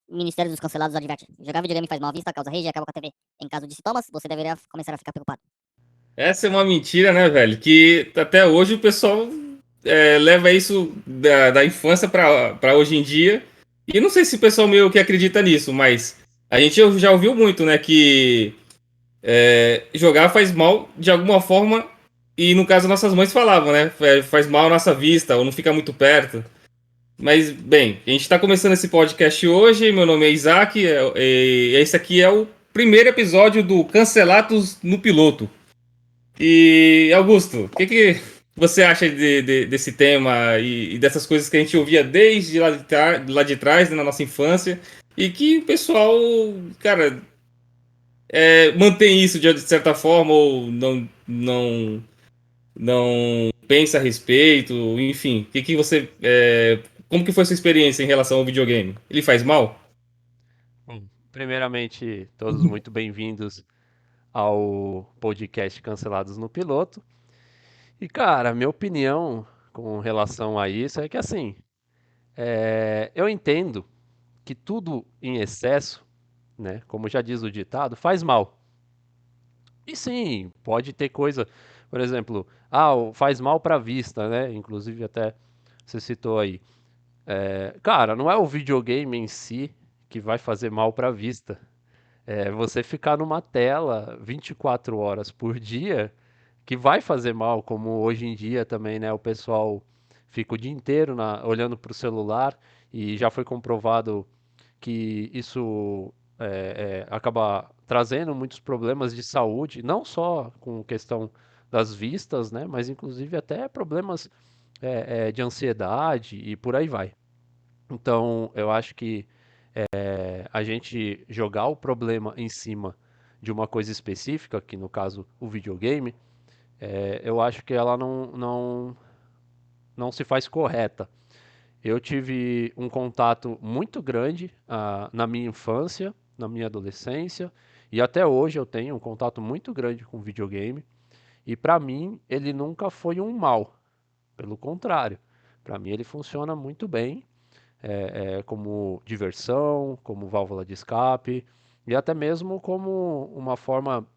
Ministério dos Cancelados adverte. Jogar videogame faz mal à vista, causa rage e acaba com a TV. Em caso de sintomas, você deveria começar a ficar preocupado. Essa é uma mentira, né, velho? Que até hoje o pessoal leva isso da infância pra hoje em dia. E não sei se o pessoal meio que acredita nisso, mas a gente já ouviu muito, né, que jogar faz mal de alguma forma. E no caso, nossas mães falavam, né? Faz mal à nossa vista, ou não fica muito perto. Mas, bem, a gente está começando esse podcast hoje. Meu nome é Isaac, e esse aqui é o primeiro episódio do Cancelados no Piloto. E, Augusto, o que você acha desse tema e dessas coisas que a gente ouvia desde lá de trás, né, na nossa infância, e que o pessoal, cara, mantém isso de certa forma ou não pensa a respeito, enfim. Como que foi a sua experiência em relação ao videogame? Ele faz mal? Primeiramente, todos muito bem-vindos ao podcast Cancelados no Piloto. E, cara, minha opinião com relação a isso é que, assim, eu entendo que tudo em excesso, né, como já diz o ditado, faz mal. E sim, pode ter coisa, por exemplo, faz mal para a vista, né? Inclusive até você citou aí. Cara, não é o videogame em si que vai fazer mal para a vista. Você ficar numa tela 24 horas por dia que vai fazer mal, como hoje em dia também, né? O pessoal fica o dia inteiro olhando para o celular e já foi comprovado que isso acaba trazendo muitos problemas de saúde, não só com questão das vistas, né? Mas inclusive até problemas de ansiedade e por aí vai. Então, eu acho que a gente jogar o problema em cima de uma coisa específica, que no caso o videogame, eu acho que ela não se faz correta. Eu tive um contato muito grande na minha infância, na minha adolescência, e até hoje eu tenho um contato muito grande com videogame. E para mim, ele nunca foi um mal. Pelo contrário, para mim ele funciona muito bem, como diversão, como válvula de escape, e até mesmo como uma forma,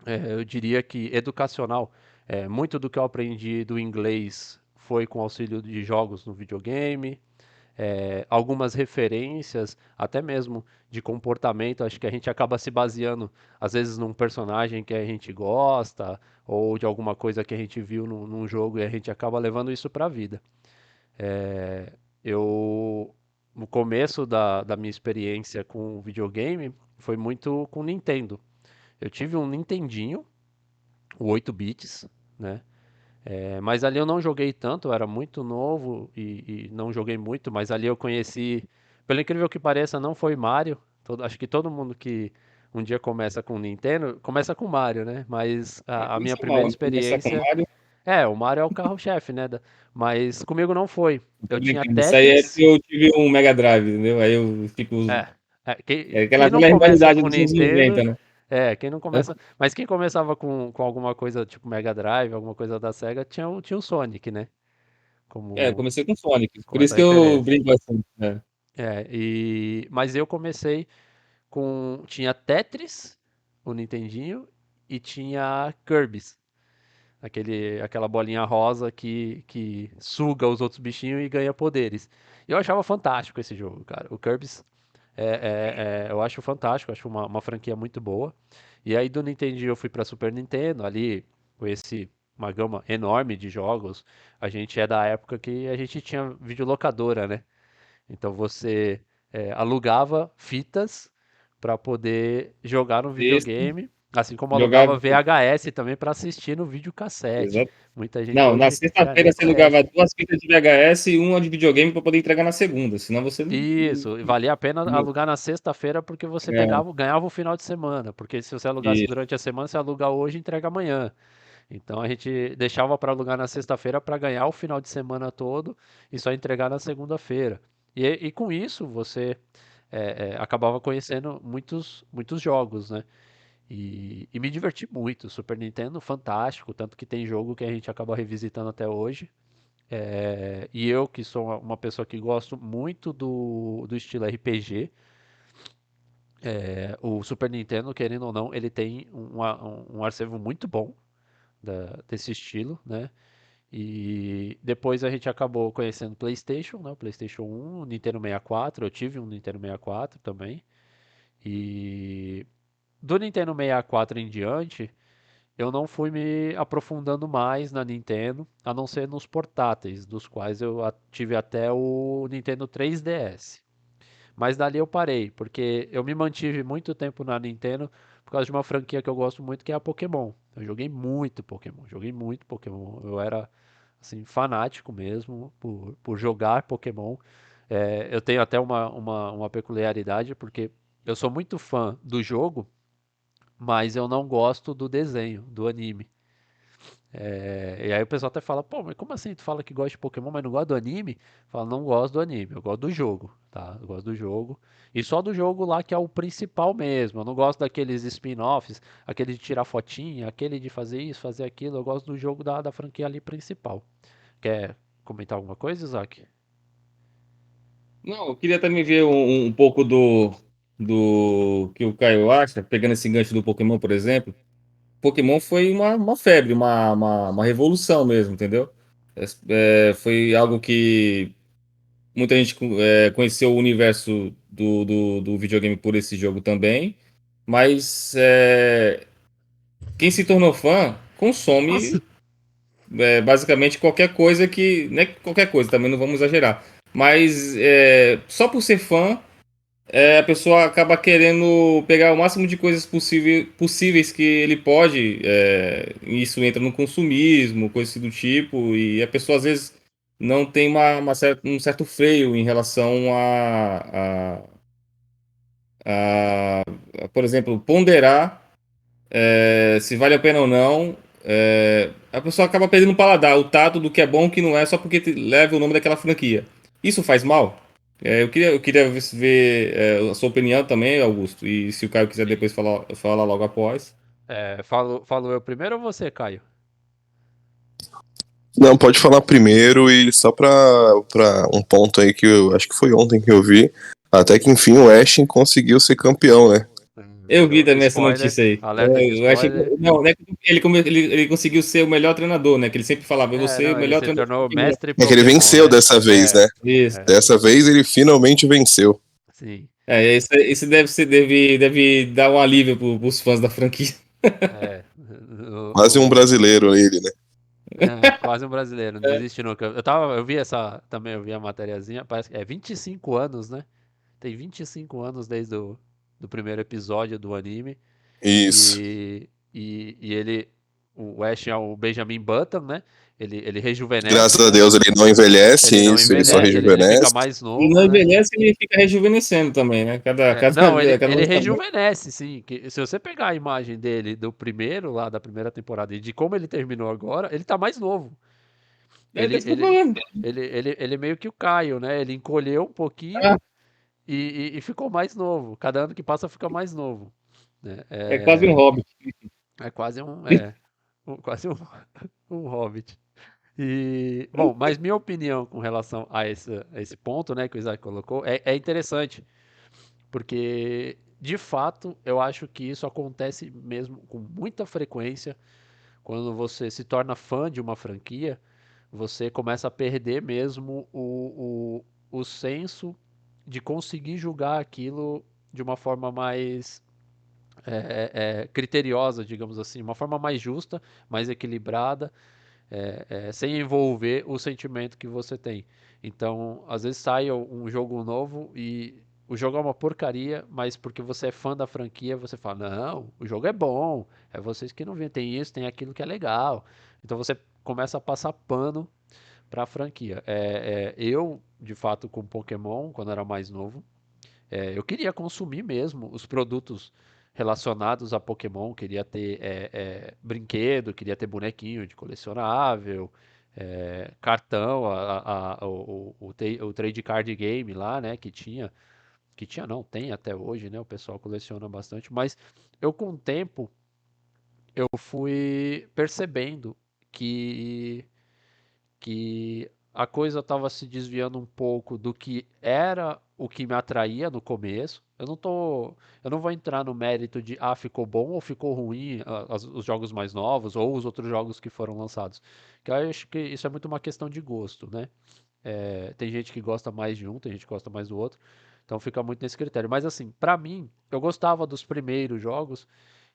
eu diria que educacional. Muito do que eu aprendi do inglês foi com auxílio de jogos no videogame, algumas referências, até mesmo de comportamento. Acho que a gente acaba se baseando, às vezes, num personagem que a gente gosta, ou de alguma coisa que a gente viu num jogo e a gente acaba levando isso para a vida. Eu, no começo da minha experiência com videogame, foi muito com Nintendo. Eu tive um Nintendinho, o 8 bits, né? Mas ali eu não joguei tanto, eu era muito novo e não joguei muito, mas ali eu conheci, pelo incrível que pareça, não foi Mario. Acho que todo mundo que um dia começa com Nintendo, começa com Mario, né? Mas a minha Isso é primeira mal, né? Começar com experiência. Mario. O Mario é o carro-chefe, né? Mas comigo não foi. Tô Eu tinha brincando. Isso aí é porque Tetris. eu tive um Mega Drive, entendeu? Aí eu fico. É, É aquela quem não velha começa rivalidade com dos anos 90, Nintendo. né? Quem não começa. Mas quem começava com alguma coisa tipo Mega Drive, alguma coisa da Sega, tinha o Sonic, né? Eu Como, comecei com Sonic. Por como isso essa que eu referência. brinco assim. Né? Mas eu comecei com. Tinha Tetris, o Nintendinho, e tinha Kirby's. Aquela bolinha rosa que suga os outros bichinhos e ganha poderes. E eu achava fantástico esse jogo, cara. O Kirby's eu acho fantástico, acho uma franquia muito boa. E aí do Nintendo eu fui para Super Nintendo, ali conheci uma gama enorme de jogos. A gente é da época que a gente tinha videolocadora, né? Então você alugava fitas para poder jogar no Sexta, videogame, assim como alugava jogava. VHS também para assistir no videocassete. Exato. Muita gente Não, na hoje já nem sexta-feira você alugava conhece. duas fitas de VHS e uma de videogame pra poder entregar na segunda. Senão você não. Isso, e valia a pena Não- alugar na sexta-feira porque você É, ganhava o final de semana, porque se você alugasse isso. durante a semana, você aluga hoje e entrega amanhã. Então a gente deixava para alugar na sexta-feira para ganhar o final de semana todo e só entregar na segunda-feira. E com isso você acabava conhecendo muitos jogos, né? E me diverti muito. Super Nintendo, fantástico, tanto que tem jogo que a gente acaba revisitando até hoje. E eu, que sou uma pessoa que gosto muito do estilo RPG, O Super Nintendo, querendo ou não, ele tem um arquivo muito bom desse estilo, né? E depois a gente acabou conhecendo o PlayStation, né? O PlayStation 1, o Nintendo 64. Eu tive um Nintendo 64 também. E do Nintendo 64 em diante, eu não fui me aprofundando mais na Nintendo, a não ser nos portáteis, dos quais eu tive até o Nintendo 3DS. Mas dali eu parei, porque eu me mantive muito tempo na Nintendo por causa de uma franquia que eu gosto muito, que é a Pokémon. Eu joguei muito Pokémon, joguei muito Pokémon. Eu era assim fanático mesmo por jogar Pokémon. Eu tenho até uma peculiaridade, porque eu sou muito fã do jogo, mas eu não gosto do desenho, do anime. E aí o pessoal até fala, pô, mas como assim tu fala que gosta de Pokémon, mas não gosta do anime? Fala, não gosto do anime, eu gosto do jogo, tá? Eu gosto do jogo. E só do jogo lá que é o principal mesmo. Eu não gosto daqueles spin-offs, aquele de tirar fotinha, aquele de fazer isso, fazer aquilo. Eu gosto do jogo da franquia ali principal. Quer comentar alguma coisa, Isaac? Não, eu queria também ver um pouco do que o Caio acha, pegando esse gancho do Pokémon, por exemplo. Pokémon foi uma febre, uma revolução mesmo, entendeu? Foi algo que muita gente conheceu o universo do videogame por esse jogo também, mas quem se tornou fã consome basicamente qualquer coisa que. Não é qualquer coisa, também não vamos exagerar. Mas só por ser fã, a pessoa acaba querendo pegar o máximo de coisas possíveis que ele pode. Isso entra no consumismo, coisas assim do tipo, e a pessoa às vezes não tem um certo freio em relação por exemplo, ponderar se vale a pena ou não. A pessoa acaba perdendo o paladar, o tato do que é bom e o que não é, só porque leva o nome daquela franquia. Isso faz mal? Eu queria ver a sua opinião também, Augusto, e se o Caio quiser Sim. depois falar logo após. Falo eu primeiro ou você, Caio? Não, pode falar primeiro e só pra um ponto aí que eu acho que foi ontem que eu vi, até que enfim o Ashen conseguiu ser campeão, né? Eu vi também essa Spoiler, notícia aí. alerta de Eu acho que spoiler. não, né, ele conseguiu ser o melhor treinador, né? Que ele sempre falava, eu vou ser o Não, ele melhor se treinador tornou do mundo. mestre É que ele Pokémon, venceu né? dessa vez, né? Isso. É, Dessa vez ele finalmente venceu. sim. Esse deve dar um alívio pros fãs da franquia. É, Quase um brasileiro ele, né? quase um brasileiro, não desiste nunca. Eu vi também eu vi a matériazinha, parece que é 25 anos, né? Tem 25 anos desde do primeiro episódio do anime. Isso. E ele, o Ash é o Benjamin Button, né? Ele rejuvenesce, Graças a Deus ele não envelhece, ele não isso, ele só envelhece, ele fica rejuvenesce. mais E novo, não né? envelhece, ele fica rejuvenescendo também, né? Não, Cada ele lançamento. rejuvenesce, sim. Se você pegar a imagem dele do primeiro, lá da primeira temporada, e de como ele terminou agora, ele tá mais novo. É Ele, isso que eu tô ele, falando. ele meio que o Caio, né? Ele encolheu um pouquinho Ah, e ficou mais novo. Cada ano que passa fica mais novo, né? é quase um hobbit. É quase quase um hobbit. E, bom, mas minha opinião com relação a esse ponto, né, que o Isaac colocou, é interessante, porque de fato eu acho que isso acontece mesmo com muita frequência quando você se torna fã de uma franquia, você começa a perder mesmo o senso de conseguir julgar aquilo de uma forma mais criteriosa, digamos assim, uma forma mais justa, mais equilibrada, sem envolver o sentimento que você tem. Então, às vezes sai um jogo novo e o jogo é uma porcaria, mas porque você é fã da franquia, você fala: não, o jogo é bom, é vocês que não viram, tem isso, tem aquilo que é legal. Então você começa a passar pano para a franquia. Eu, de fato, com Pokémon, quando era mais novo, eu queria consumir mesmo os produtos relacionados a Pokémon, queria ter brinquedo, queria ter bonequinho de colecionável, cartão, o Trade Card Game lá, né, que tinha não, tem até hoje, né, o pessoal coleciona bastante, mas eu com o tempo eu fui percebendo que a coisa estava se desviando um pouco do que era o que me atraía no começo. Eu não vou entrar no mérito de ficou bom ou ficou ruim os jogos mais novos ou os outros jogos que foram lançados. Que eu acho que isso é muito uma questão de gosto, né? Tem gente que gosta mais de um, tem gente que gosta mais do outro. Então fica muito nesse critério. Mas assim, pra mim, eu gostava dos primeiros jogos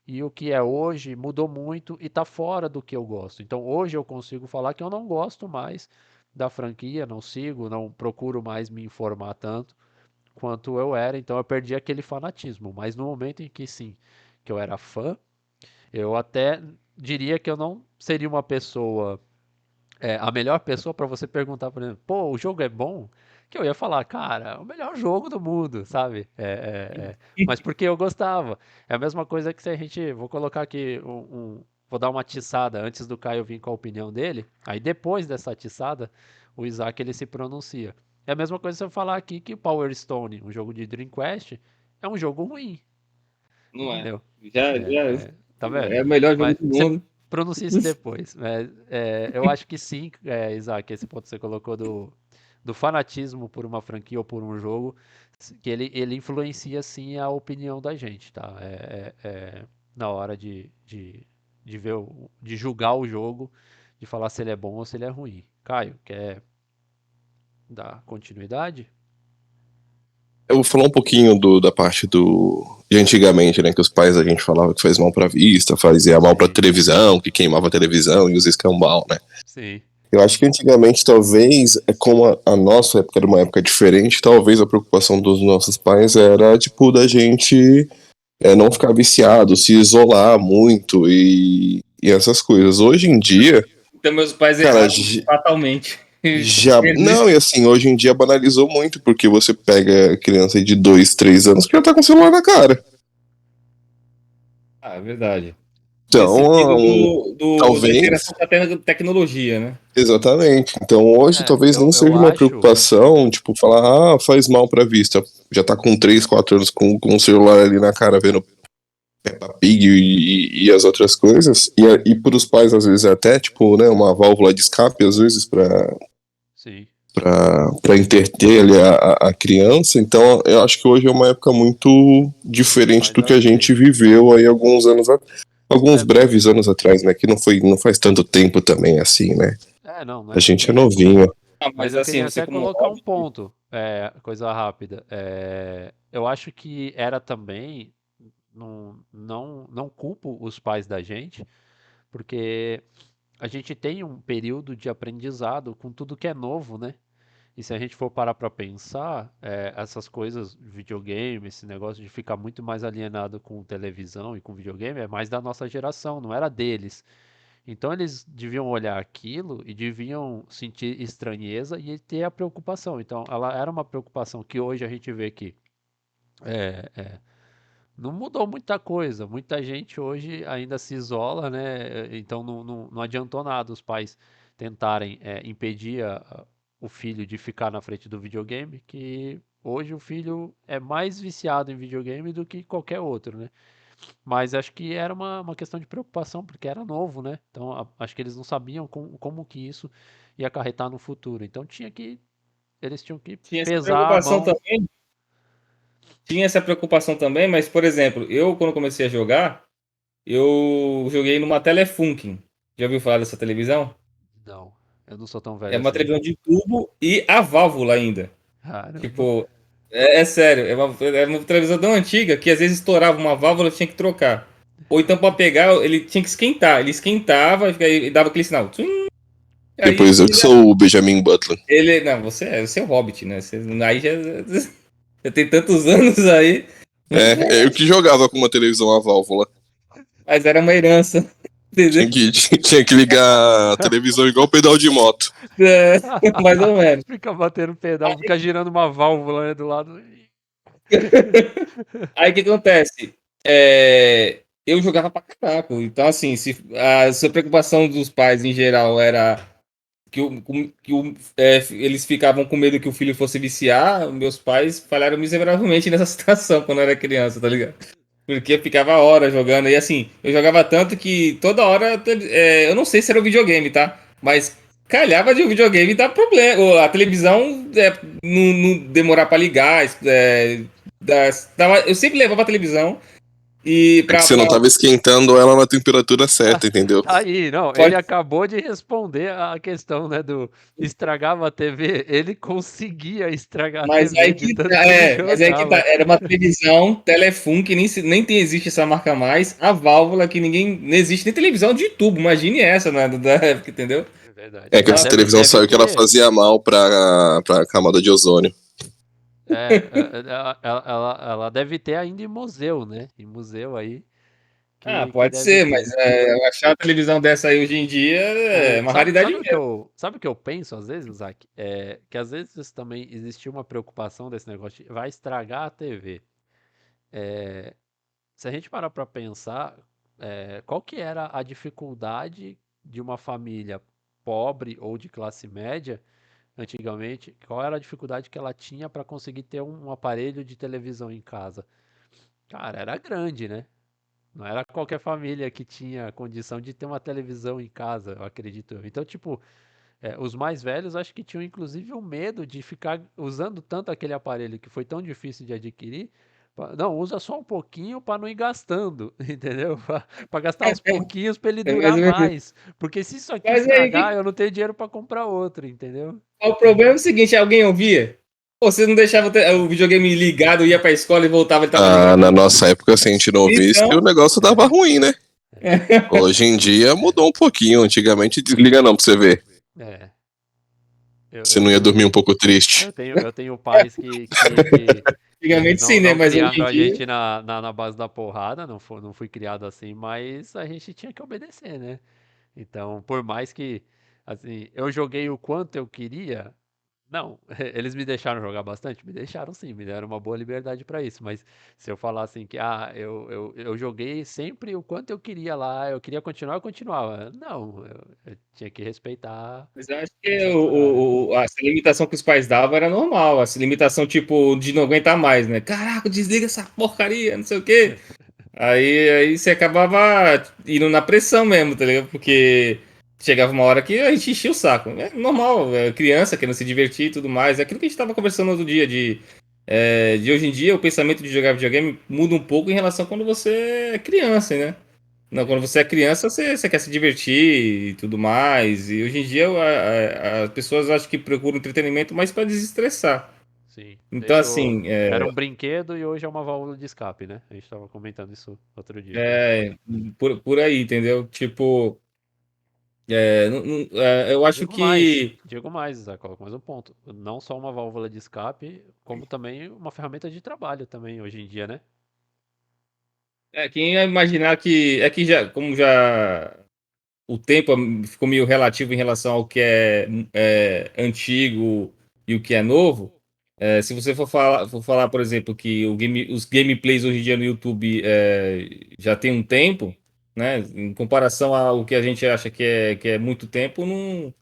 e o que é hoje mudou muito e tá fora do que eu gosto. Então hoje eu consigo falar que eu não gosto mais da franquia, não sigo, não procuro mais me informar tanto quanto eu era. Então eu perdi aquele fanatismo. Mas no momento em que sim, que eu era fã, eu até diria que eu não seria uma pessoa a melhor pessoa para você perguntar, por exemplo, pô, o jogo é bom? Que eu ia falar, cara, é o melhor jogo do mundo, sabe? Mas porque eu gostava. É a mesma coisa que se a gente. Vou colocar aqui vou dar uma atiçada antes do Caio vir com a opinião dele. Aí depois dessa atiçada, o Isaac ele se pronuncia. É a mesma coisa se eu falar aqui que Power Stone, um jogo de Dreamcast, é um jogo ruim, Não é. entendeu? Tá vendo? É o melhor jogo Mas do você mundo. pronuncia isso depois. Eu acho que sim, Isaac, esse ponto que você colocou do fanatismo por uma franquia ou por um jogo, que ele influencia sim a opinião da gente, tá? Na hora de ver, de julgar o jogo, de falar se ele é bom ou se ele é ruim. Caio, quer dar continuidade? Eu vou falar um pouquinho da parte de antigamente, né? Que os pais a gente falava que faz mal pra vista, fazia mal pra Sim, televisão, que queimava a televisão e os escambau, né? sim. Eu acho que antigamente, talvez, como a nossa época era uma época diferente, talvez a preocupação dos nossos pais era, tipo, da gente não ficar viciado, se isolar muito e essas coisas. Hoje em dia, Então meus pais cara, erraram fatalmente. já. Não, e assim, hoje em dia banalizou muito, porque você pega criança de 2, 3 anos que já tá com o celular na cara. É verdade. Nesse sentido Então, da talvez. interação com a tecnologia, né? Exatamente. Então hoje talvez nem Eu seja uma acho. preocupação, tipo, falar, faz mal pra vista. Já tá com 3, 4 anos com o celular ali na cara vendo Peppa Pig e as outras coisas. E pros pais, às vezes, é até, tipo, né, uma válvula de escape, às vezes, Sim. pra entreter ali a criança. Então eu acho que hoje é uma época muito diferente Mais do que a gente aceito. viveu aí alguns É, breves anos atrás, né? Que não faz tanto tempo também assim, né? não A é tanto gente é tempo. novinho. Mas Mas eu assim, queria você até como colocar um hobby, ponto, coisa rápida. Eu acho que era também, não culpo os pais da gente, porque a gente tem um período de aprendizado com tudo que é novo, né? E se a gente for parar para pensar, essas coisas, videogame, esse negócio de ficar muito mais alienado com televisão e com videogame, é mais da nossa geração, não era deles. Então eles deviam olhar aquilo e deviam sentir estranheza e ter a preocupação. Então ela era uma preocupação que hoje a gente vê que não mudou muita coisa. Muita gente hoje ainda se isola, né? Então não adiantou nada os pais tentarem impedir o filho de ficar na frente do videogame, que hoje o filho é mais viciado em videogame do que qualquer outro, né? Mas acho que era uma questão de preocupação, porque era novo, né? Então acho que eles não sabiam como que isso ia acarretar no futuro. Então eles tinham que tinha essa pesar a preocupação mão. também. Tinha essa preocupação também, mas, por exemplo, eu, quando comecei a jogar, eu joguei numa Telefunken. Já ouviu falar dessa televisão? Não, eu não sou tão É velho uma assim. televisão de tubo e a válvula ainda. Caramba. Tipo, é sério, é uma televisão tão antiga que às vezes estourava uma válvula e tinha que trocar. Ou então para pegar, ele tinha que esquentar. Ele esquentava e dava aquele sinal. Tchum. Aí Depois eu que sou o Benjamin Button. ele. Não, você é o Hobbit, né? Aí já, já tem tantos anos aí. Eu que jogava com uma televisão a válvula. Mas era uma herança. Entendeu? Tinha que ligar a televisão igual pedal de moto. É, mais ou menos. Fica batendo pedal, fica girando uma válvula, né, do lado. Aí o que acontece? Eu jogava pra caraca. Então, assim, se a sua preocupação dos pais em geral era eles ficavam com medo que o filho fosse viciar, meus pais falharam miseravelmente nessa situação quando eu era criança, tá ligado? Porque eu ficava horas jogando. E assim, eu jogava tanto que toda hora. Eu não sei se era o videogame, tá? Mas calhava de um videogame dar problema. Ou a televisão não demorar pra ligar. Eu sempre levava a televisão e É que você não tava esquentando ela na temperatura certa, entendeu? Tá aí, não, Pode- ele acabou de responder a questão, né, do estragava a TV, ele conseguia estragar a Mas TV aí de que tanto tá, que ele mas aí que tá. jogava. Era uma televisão Telefon, que existe essa marca mais. A válvula que não existe nem televisão de tubo. Imagine essa, né, da época, entendeu? É verdade. É que Ela essa televisão saiu que ela ter. fazia mal pra camada de ozônio. Ela deve ter ainda em museu, né? Em museu aí Ah, que pode deve ser, mas ter. achar uma televisão dessa aí hoje em dia é uma raridade mesmo. Sabe o que eu penso às vezes, Isaac? É que às vezes também existia uma preocupação desse negócio de vai estragar a TV. É, se a gente parar para pensar, qual que era a dificuldade de uma família pobre ou de classe média antigamente? Qual era a dificuldade que ela tinha para conseguir ter um aparelho de televisão em casa? Cara, era grande, né? Não era qualquer família que tinha condição de ter uma televisão em casa, eu acredito eu. Então, tipo, os mais velhos acho que tinham inclusive o medo de ficar usando tanto aquele aparelho que foi tão difícil de adquirir. Não, usa só um pouquinho para não ir gastando, entendeu? Para gastar aos pouquinhos para ele durar mais. Porque se isso aqui Mas aí, estragar, eu não tenho dinheiro para comprar outro, entendeu? o problema é o seguinte: alguém ouvia? Pô, você não deixava o videogame ligado, ia pra escola e voltava, ele tava Ah, ligado. na nossa época, se a gente não visse, Então, o negócio dava ruim, né? Hoje em dia mudou um pouquinho. Antigamente, desliga não pra você ver. É. Você não ia dormir um pouco triste. Eu tenho pais que antigamente sim, né? não Mas hoje criaram em a dia. gente na base da porrada, não fui criado assim, mas a gente tinha que obedecer, né? Então, por mais que, assim, eu joguei o quanto eu queria, não, eles me deixaram jogar bastante? Me deixaram sim, me deram uma boa liberdade para isso, mas se eu falar assim que, eu joguei sempre o quanto eu queria lá, eu queria continuar, eu continuava. Não, eu tinha que respeitar Mas eu acho que certo horário. essa limitação que os pais davam era normal. Essa limitação, tipo, de não aguentar mais, né? Caraca, desliga essa porcaria, não sei o quê. Aí você acabava indo na pressão mesmo, tá ligado? Porque chegava uma hora que a gente enchia o saco. É normal, criança querendo se divertir e tudo mais. É aquilo que a gente tava conversando outro dia, de hoje em dia o pensamento de jogar videogame muda um pouco em relação a quando você é criança, né? Não, quando Sim, você é criança, você quer se divertir e tudo mais. E hoje em dia as pessoas acho que procuram entretenimento mais para desestressar. sim. Então, assim, Era um brinquedo e hoje é uma válvula de escape, né? A gente tava comentando isso outro dia. é por aí, entendeu? Tipo, eu acho que. Digo mais, Zé, coloco mais um ponto. Não só uma válvula de escape, como também uma ferramenta de trabalho também hoje em dia, né? Quem ia imaginar que. É que já, como já o tempo ficou meio relativo em relação ao que é antigo e o que é novo. Se você for falar, por exemplo, que os gameplays hoje em dia no YouTube já tem um tempo, né? Em comparação ao que a gente acha que é muito tempo, não.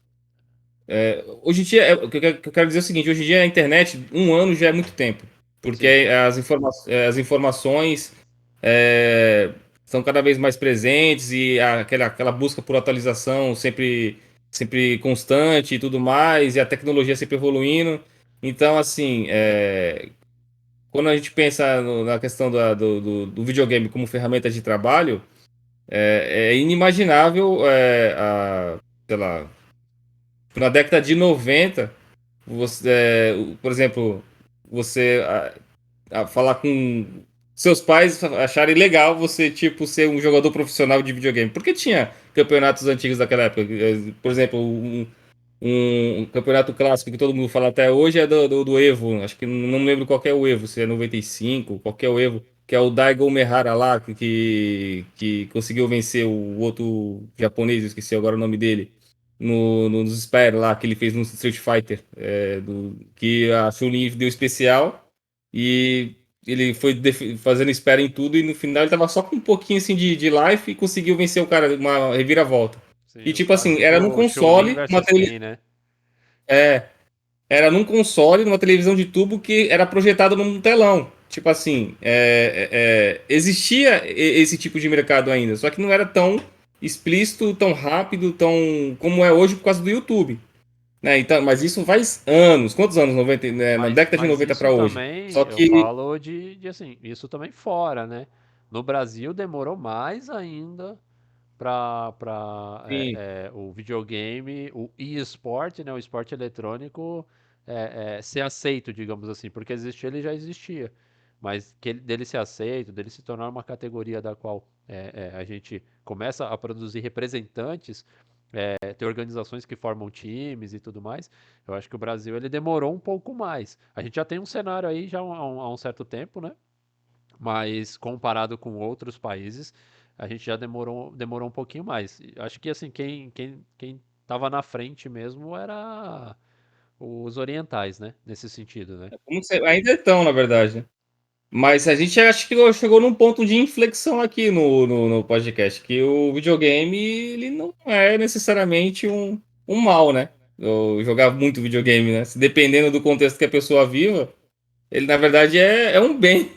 Hoje em dia, o que eu quero dizer é o seguinte: hoje em dia a internet, um ano já é muito tempo, porque Sim, as informações é, são cada vez mais presentes e aquela busca por atualização sempre constante e tudo mais, e a tecnologia sempre evoluindo. Então, assim, quando a gente pensa na questão do videogame como ferramenta de trabalho, é inimaginável, sei lá, na década de 90 por exemplo, você a falar com seus pais acharem legal você, tipo, ser um jogador profissional de videogame. Porque tinha campeonatos antigos daquela época. Por exemplo, um campeonato clássico que todo mundo fala até hoje é do Evo. Acho que não me lembro qual que é o Evo, se é 95, qual que é o Evo. Que é o Daigo Umehara lá, que conseguiu vencer o outro japonês, eu esqueci agora o nome dele. Nos Spare lá, que ele fez no Street Fighter. Que a Chun-Li deu especial. E ele foi fazendo espera em tudo. E no final ele tava só com um pouquinho assim de life e conseguiu vencer o cara, uma reviravolta. sim, E o tipo assim, clássico Chun-Li versus Ken, né? é, era num console, numa televisão de tubo que era projetado num telão. Tipo assim, existia esse tipo de mercado ainda, só que não era tão explícito, tão rápido, tão como é hoje por causa do YouTube. Né? Então, mas isso faz anos. Quantos anos? 90, né? Na década de Mas 90 isso para hoje. também, Só eu que. falo de assim, isso também fora, né? No Brasil demorou mais ainda para Sim, o videogame, o e-sport, né, o esporte eletrônico ser aceito, digamos assim, porque existir ele já existia, mas dele ser aceito, dele se tornar uma categoria da qual a gente começa a produzir representantes, ter organizações que formam times e tudo mais, eu acho que o Brasil ele demorou um pouco mais. A gente já tem um cenário aí já há um certo tempo, né? Mas comparado com outros países, a gente já demorou um pouquinho mais. E acho que assim, quem estava na frente mesmo era os orientais, né? Nesse sentido, né? ainda estão, na verdade. Mas a gente acho que chegou num ponto de inflexão aqui no podcast, que o videogame ele não é necessariamente um mal, né? Eu jogar muito videogame, né? Dependendo do contexto que a pessoa viva, ele na verdade é um bem.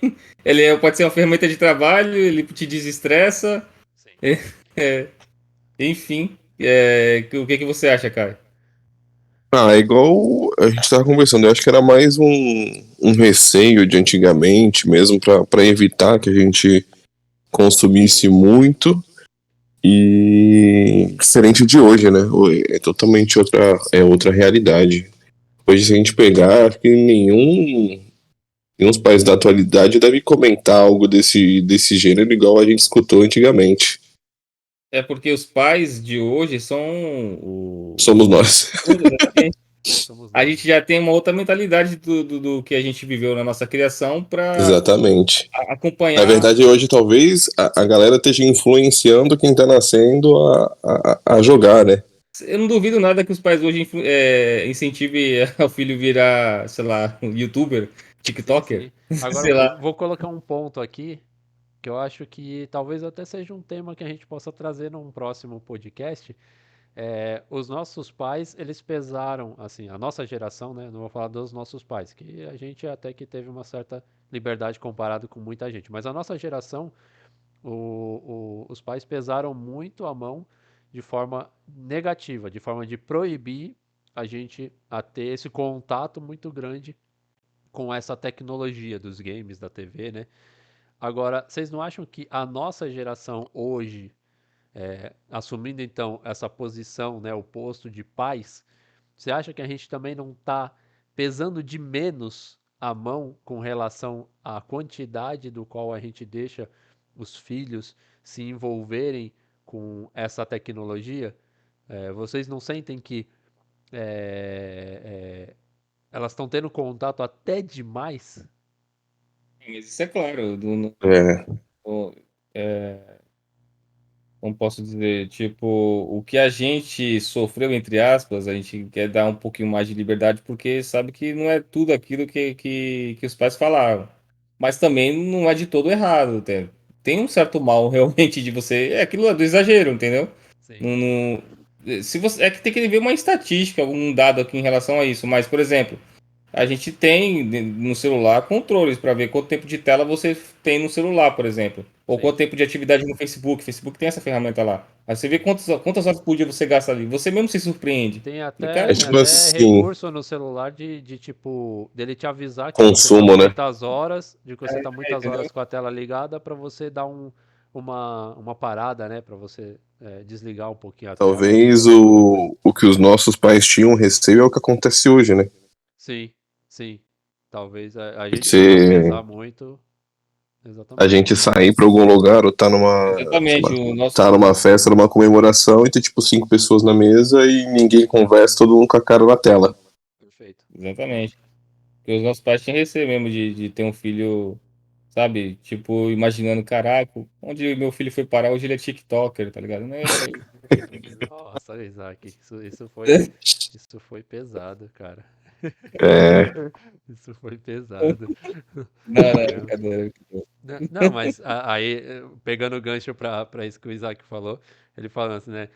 Pode ser uma ferramenta de trabalho, ele te desestressa, Sim. enfim. O que você acha, Caio? Ah, é igual a gente tava conversando, eu acho que era mais um receio de antigamente mesmo pra evitar que a gente consumisse muito e diferente de hoje, né? É totalmente outra realidade. Hoje, se a gente pegar, acho que nenhum dos pais da atualidade deve comentar algo desse gênero igual a gente escutou antigamente. É porque os pais de hoje são Somos nós. exatamente. Somos A nós. gente já tem uma outra mentalidade do que a gente viveu na nossa criação para Exatamente. Na acompanhar. verdade, hoje talvez a galera esteja influenciando quem tá nascendo a jogar, né? Eu não duvido nada que os pais hoje incentivem o filho virar, sei lá, um youtuber, Sim, TikToker, sim. Agora sei eu lá. vou colocar um ponto aqui que eu acho que talvez até seja um tema que a gente possa trazer num próximo podcast. Os nossos pais, eles pesaram, assim, a nossa geração, né? Não vou falar dos nossos pais, que a gente até que teve uma certa liberdade comparado com muita gente. Mas a nossa geração, os pais pesaram muito a mão de forma negativa, de forma de proibir a gente a ter esse contato muito grande com essa tecnologia dos games, da TV, né? Agora, vocês não acham que a nossa geração hoje, assumindo então essa posição, né, o posto de pais, você acha que a gente também não está pesando de menos a mão com relação à quantidade do qual a gente deixa os filhos se envolverem com essa tecnologia? Vocês não sentem que elas estão tendo contato até demais? Isso é claro. É, O- como posso dizer, tipo, o que a gente sofreu, entre aspas, a gente quer dar um pouquinho mais de liberdade porque sabe que não é tudo aquilo que os pais falaram. Mas também não é de todo errado. Tem um certo mal realmente de você. É aquilo do exagero, entendeu? Sim, Não, se você, é que tem que ver uma estatística, algum dado aqui em relação a isso. Mas, por exemplo, a gente tem no celular controles para ver quanto tempo de tela você tem no celular, por exemplo. Ou sim. quanto tempo de atividade no Facebook. Facebook tem essa ferramenta lá. Aí você vê quantas horas por dia você gasta ali. Você mesmo se surpreende. Tem Falei, até, é cara, tem tipo até assim, recurso no celular de tipo, dele te avisar que você tá consumo, né? muitas horas, de que você tá muitas entendeu? horas com a tela ligada para você dar uma parada, né? Para você desligar um pouquinho a tela. Talvez o que os nossos pais tinham receio é o que acontece hoje, né? Sim, sim. Talvez a gente por Você, pesar muito, a exatamente. gente sair pra algum lugar ou tá sei Exatamente. lá, O tá nosso. numa festa, numa comemoração e tem tipo 5 pessoas na mesa e ninguém conversa, todo mundo com a cara na tela. Perfeito. Exatamente. Porque os nossos pais tinham receio mesmo de ter um filho, sabe? Tipo, imaginando, caraca, onde meu filho foi parar? Hoje ele é TikToker, tá ligado? Nossa, Isaac, isso foi pesado, cara. É, Isso foi pesado. Não, não, Caramba. brincadeira. Não, mas aí, pegando o gancho pra isso que o Isaac falou, ele falando assim, né?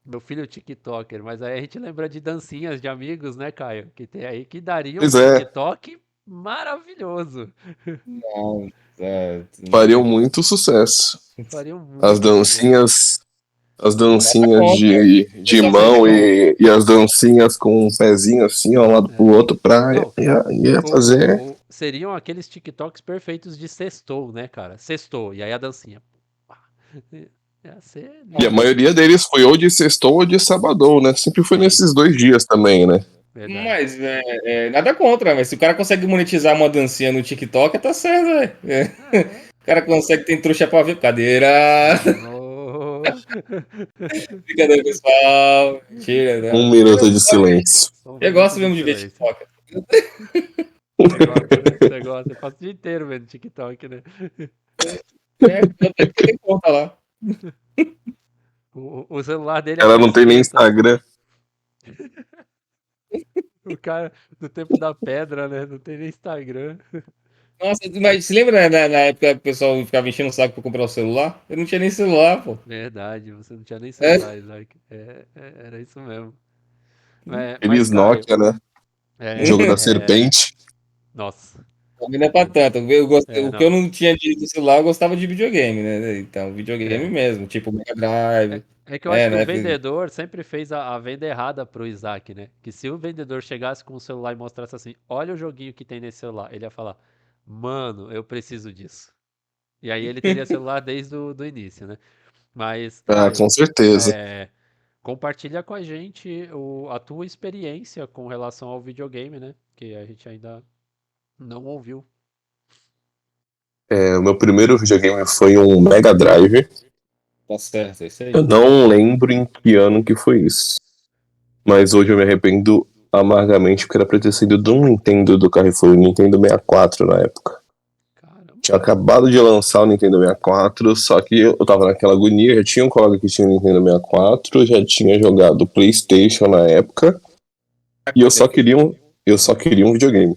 Meu filho é TikToker, mas aí a gente lembra de dancinhas de amigos, né, Caio? Que tem aí que daria um pois é, TikTok maravilhoso. Não, fariam muito sucesso. Fariam As muito sucesso. dancinhas. As dancinhas de Só mão fazer e as dancinhas com um pezinho assim, ó, um lado pro outro, pra Não, ia fazer. seriam aqueles TikToks perfeitos de sextou, né, cara? Sextou, e aí a dancinha. Pá. Ia ser E a lindo, maioria deles foi ou de sextou ou de sabadão, né? Sempre foi sim, nesses 2 dias também, né? verdade. Mas nada contra, mas se o cara consegue monetizar uma dancinha no TikTok, tá certo, velho. O cara consegue, tem trouxa pra ver. Cadeira. Oh. Brincadeira, pessoal. Mentira, não. 1 minuto de silêncio. Um Eu minuto gosto de mesmo de ver silêncio. TikTok. Você gosta, né? Você gosta. Eu passo o dia inteiro vendo TikTok, né? Eu tenho conta lá. O celular dele Ela não tem nem acrescenta. Instagram. O cara, no tempo da pedra, né? Não tem nem Instagram. Nossa, mas se lembra na época que o pessoal ficava enchendo o saco pra comprar o celular? Eu não tinha nem celular, pô. Verdade, você não tinha nem É. celular, Isaac. Era isso mesmo. Mas, Eles Caio, Nokia, né? Jogo da serpente. nossa. Também não é pra tanto. O que eu Não. não tinha de celular, eu gostava de videogame, né? Então, videogame É. mesmo, tipo Mega Drive. É que eu acho que o Né? vendedor sempre fez a venda errada pro Isaac, né? Que se o vendedor chegasse com o celular e mostrasse assim, olha o joguinho que tem nesse celular, ele ia falar, mano, eu preciso disso. E aí ele teria celular desde o do início, né? Mas, Ah, Caio, com certeza. compartilha com a gente a tua experiência com relação ao videogame, né? Que a gente ainda não ouviu. O meu primeiro videogame foi um Mega Drive. Tá certo, é isso aí. Eu não lembro em que ano que foi isso. Mas hoje eu me arrependo amargamente porque era pra ter sido de um Nintendo do Carrefour, Nintendo 64 na época. Caramba. Tinha acabado de lançar o Nintendo 64, só que eu tava naquela agonia, já tinha um colega que tinha o Nintendo 64, já tinha jogado PlayStation na época, e eu só queria um videogame.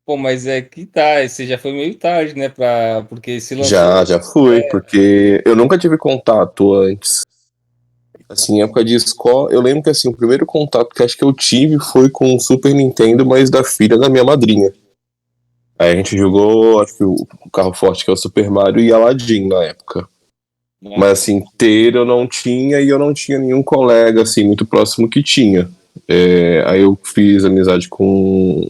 Pô, mas é que tá, esse já foi meio tarde, né? Porque se lançou. Já fui, porque eu nunca tive contato antes. Assim, em época de escola, eu lembro que assim, o primeiro contato que acho que eu tive foi com o Super Nintendo, mas da filha da minha madrinha. Aí a gente jogou, acho que o carro forte que é o Super Mario e Aladdin na época. Mas assim, ter eu não tinha e eu não tinha nenhum colega assim muito próximo que tinha. Aí eu fiz amizade com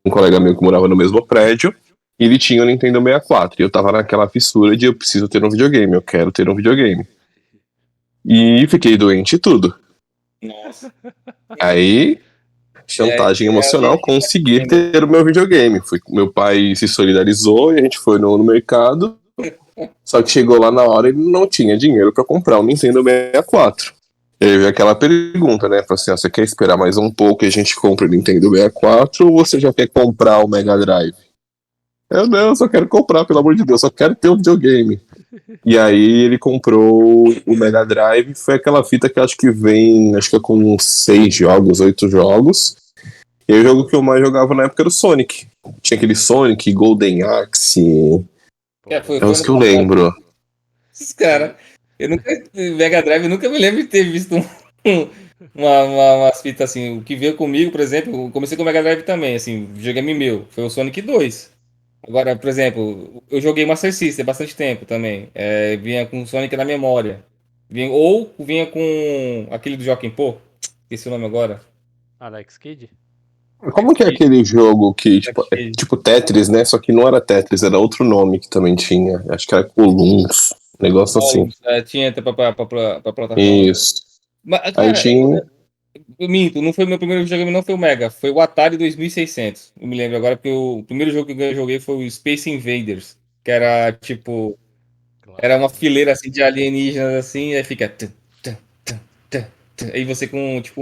um colega meu que morava no mesmo prédio e ele tinha o Nintendo 64 e eu tava naquela fissura de eu preciso ter um videogame, eu quero ter um videogame. E fiquei doente e tudo. Nossa. Aí, chantagem emocional, conseguir ter o meu videogame. Meu pai se solidarizou e a gente foi no mercado. Só que chegou lá na hora e ele não tinha dinheiro pra comprar o Nintendo 64. E aí veio aquela pergunta, né? Falei assim, você quer esperar mais um pouco e a gente compra o Nintendo 64 ou você já quer comprar o Mega Drive? Eu só quero comprar, pelo amor de Deus, só quero ter um videogame. E aí ele comprou o Mega Drive, foi aquela fita que acho que vem, acho que é com 6 jogos, 8 jogos. E aí o jogo que eu mais jogava na época era o Sonic. Tinha aquele Sonic, Golden Axe, Foi é os que eu lembro. Esses caras. Mega Drive, eu nunca me lembro de ter visto umas fitas assim. O que veio comigo, por exemplo, eu comecei com o Mega Drive também, assim, videogame meu, foi o Sonic 2. Agora, por exemplo, eu joguei Master System há bastante tempo também. Vinha com o Sonic na memória. Vinha com aquele do Joaquim Pô, esqueci o nome agora. Alex Kidd? Como que é aquele jogo que, tipo, é tipo Tetris, né? Só que não era Tetris, era outro nome que também tinha. Acho que era Coluns, um negócio assim. Tinha até pra plataforma. Isso. Mas, Aí cara, tinha. eu minto, não foi meu primeiro videogame, não foi o Mega, foi o Atari 2600. Eu me lembro agora, porque o primeiro jogo que eu joguei foi o Space Invaders, que era tipo, era uma fileira assim de alienígenas assim, aí fica. Aí você com tipo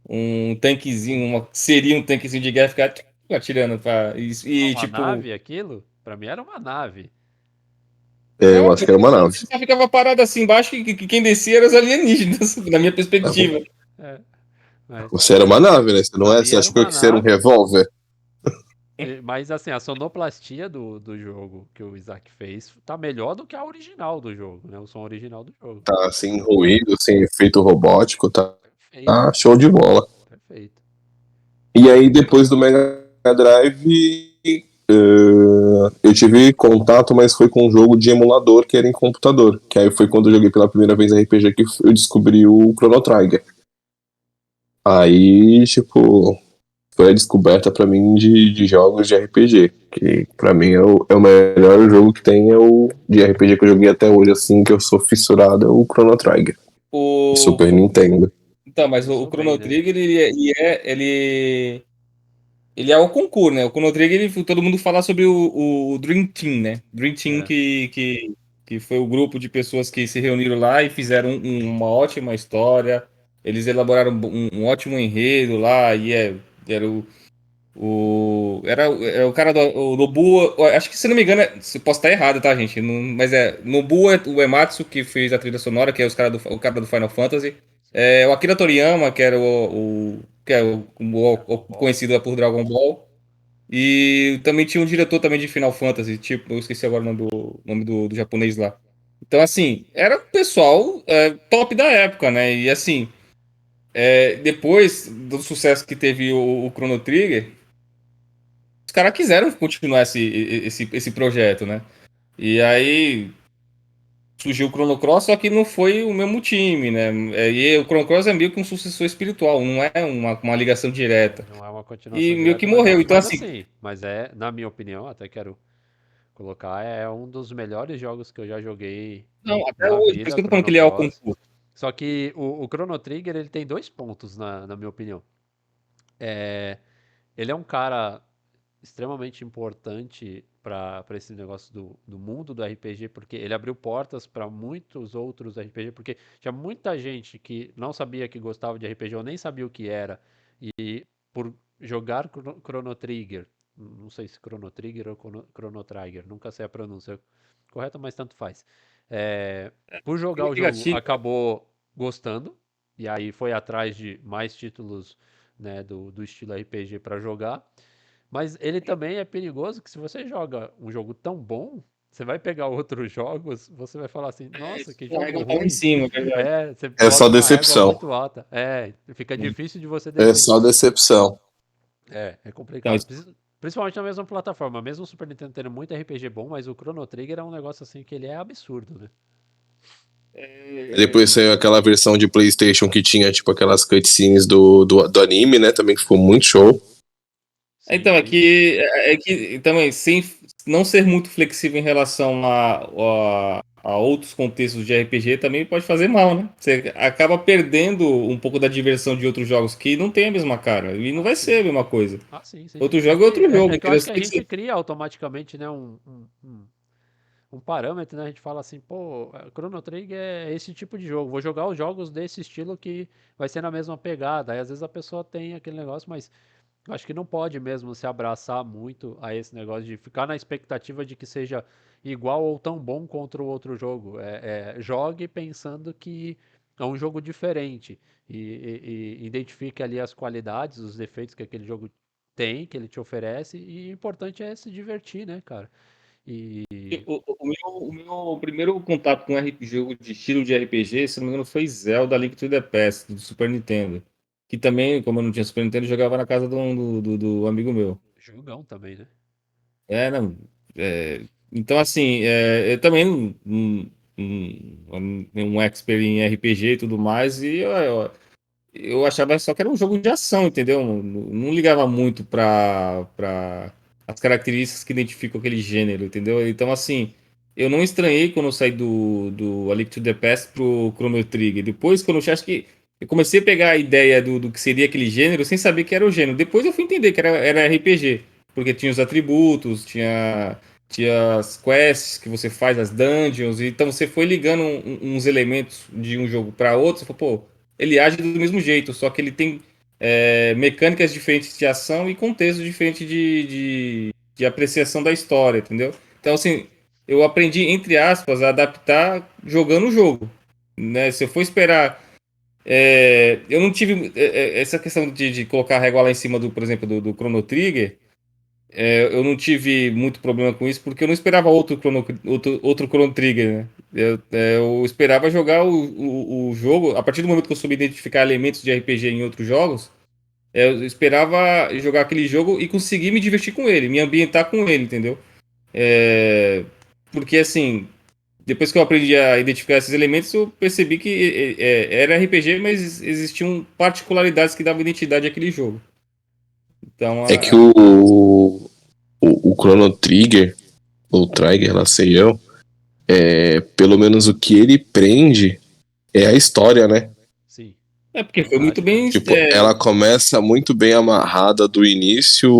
um tanquezinho, seria um tanquezinho de guerra, ficar atirando pra. E Uma tipo. nave aquilo? Pra mim era uma nave. Eu Não, acho que era uma nave. você só ficava parado assim embaixo que quem descia era os alienígenas, na minha perspectiva. É, mas Você era uma nave, né? Você não pra é? mim Você era achou uma que você era um nave. revólver? Mas assim, a sonoplastia do jogo que o Isaac fez tá melhor do que a original do jogo, né? O som original do jogo. Tá sem ruído, sem efeito robótico, tá, Perfeito, tá show de bola. perfeito. E aí, depois do Mega Drive, Eu tive contato, mas foi com um jogo de emulador que era em computador. Que aí foi quando eu joguei pela primeira vez RPG que eu descobri o Chrono Trigger. Aí, tipo, foi a descoberta pra mim de jogos de RPG. Que pra mim é o melhor jogo que tem, é o de RPG que eu joguei até hoje, assim, que eu sou fissurado, é o Chrono Trigger. O... Super Nintendo. Então, mas o Começou Chrono bem, né? Trigger, ele é o concurso, né? O Chrono Trigger, todo mundo fala sobre o Dream Team, né? Dream Team É. que foi o grupo de pessoas que se reuniram lá e fizeram uma ótima história. Eles elaboraram um ótimo enredo lá e era era o cara o Nobuo, acho que se não me engano, se posso estar errado, tá, gente? Mas Nobuo Uematsu que fez a trilha sonora, que é o cara do Final Fantasy. É, o Akira Toriyama, que era que é o conhecido por Dragon Ball. E também tinha um diretor também de Final Fantasy, tipo, eu esqueci agora o nome do japonês lá. Então, assim, era o pessoal top da época, né? E assim, depois do sucesso que teve o Chrono Trigger, os caras quiseram continuar esse projeto, né? E aí surgiu o Chrono Cross, só que não foi o mesmo time, né? E o Chrono Cross é meio que um sucessor espiritual, não é uma ligação direta. Não é uma E continuação meio que direta, mas, morreu. Então, mas assim, assim, mas na minha opinião, até quero colocar, é um dos melhores jogos que eu já joguei não, até na hoje, por isso vida, que eu tô falando que Chrono ele é o Cross. concurso. Só que o Chrono Trigger, ele tem dois pontos, na minha opinião. É, ele é um cara extremamente importante para esse negócio do mundo do RPG, porque ele abriu portas para muitos outros RPG, porque tinha muita gente que não sabia que gostava de RPG ou nem sabia o que era, e por jogar Chrono Trigger, não sei se Chrono Trigger ou Chrono Trigger, nunca sei a pronúncia correta, mas tanto faz. É, por jogar o jogo, Significativo. acabou gostando, e aí foi atrás de mais títulos, né, do estilo RPG para jogar. Mas ele também é perigoso que se você joga um jogo tão bom, você vai pegar outros jogos, você vai falar assim, nossa, que A jogo régua tá lá em ruim. cima, é verdade. É, você É só bota uma régua decepção. muito alta. É, fica difícil de você É descer. só decepção. É Então, complicado. Principalmente na mesma plataforma. Mesmo o Super Nintendo tendo muito RPG bom, mas o Chrono Trigger é um negócio assim que ele é absurdo, né? Depois saiu aquela versão de PlayStation que tinha, tipo, aquelas cutscenes do anime, né? Também que ficou muito show. Sim, então, sim. é que também, sem não ser muito flexível em relação a outros contextos de RPG, também pode fazer mal, né? Você acaba perdendo um pouco da diversão de outros jogos que não tem a mesma cara. E não Ah, vai ser sim. a mesma coisa. Ah, sim, sim. Outro É jogo é que, outro é jogo, que eu entendeu? acho Você que a tem que gente ser. cria automaticamente, né, um parâmetro, né? A gente fala assim, pô, Chrono Trigger é esse tipo de jogo. Vou jogar os jogos desse estilo que vai ser na mesma pegada. Aí às vezes a pessoa tem aquele negócio, mas eu acho que não pode mesmo se abraçar muito a esse negócio de ficar na expectativa de que seja igual ou tão bom contra o outro jogo. Jogue pensando que é um jogo diferente e identifique ali as qualidades, os defeitos que aquele jogo tem, que ele te oferece. E o importante é se divertir, né, cara? E O meu primeiro contato com jogo de estilo de RPG, se não me engano, foi Zelda Link to the Past, do Super Nintendo. Que também, como eu não tinha Super Nintendo, eu jogava na casa do amigo meu. jogão também, né? Não. Então, assim, eu também um expert em RPG e tudo mais, e eu achava só que era um jogo de ação, entendeu? Não ligava muito para as características que identificam aquele gênero, entendeu? Então, assim, eu não estranhei quando eu saí do A Link to the Past pro Chrono Trigger. Depois, quando acho que eu comecei a pegar a ideia do que seria aquele gênero, sem saber que era o gênero. Depois eu fui entender que era RPG, porque tinha os atributos, tinha as quests que você faz, as dungeons, então você foi ligando uns elementos de um jogo para outro, você falou, pô, ele age do mesmo jeito, só que ele tem mecânicas diferentes de ação e contexto diferente de apreciação da história, entendeu? Então, assim, eu aprendi, entre aspas, a adaptar jogando o jogo. Né? Se eu for esperar. Eu não tive essa questão de colocar a régua lá em cima, por exemplo, do Chrono Trigger. Eu não tive muito problema com isso, porque eu não esperava outro Chrono Trigger, né? Eu esperava jogar o jogo, a partir do momento que eu soube identificar elementos de RPG em outros jogos, eu esperava jogar aquele jogo e conseguir me divertir com ele, me ambientar com ele, entendeu? Porque assim, depois que eu aprendi a identificar esses elementos, eu percebi que era RPG, mas existiam particularidades que davam identidade àquele jogo. Então, É que o Chrono Trigger, ou Trigger, lá sei eu, pelo menos o que ele prende é a história, né? Sim, porque foi muito verdade, bem. Tipo, ela começa muito bem amarrada do início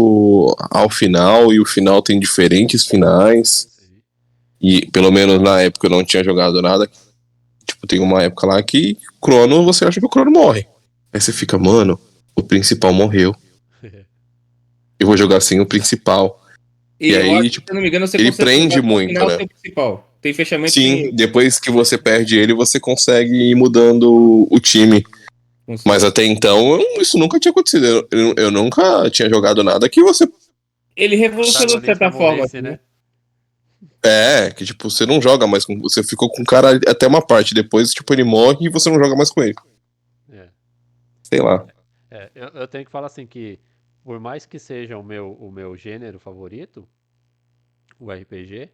ao final, e o final tem diferentes finais. sim. E pelo menos na época eu não tinha jogado nada. Tipo, tem uma época lá que Crono, você acha que o Crono morre. Aí você fica, mano, o principal morreu. Eu vou jogar sem o principal. E E eu acho aí, que, se tipo, eu não me engano, você ele consegue jogar prende até o muito, final né? sem o principal. Tem fechamento sem Sim, ele. depois que você perde ele, você consegue ir mudando o time. Mas até então, isso nunca tinha acontecido. Eu nunca tinha jogado nada que você. Ele O revolucionou de protagonista certa forma, morresse, assim, né? né? Que tipo, você não joga mais com. Você ficou com o cara até uma parte. Depois, tipo, ele morre e você não joga mais com ele. É. Sei lá. Eu tenho que falar assim que, por mais que seja o meu gênero favorito, o RPG,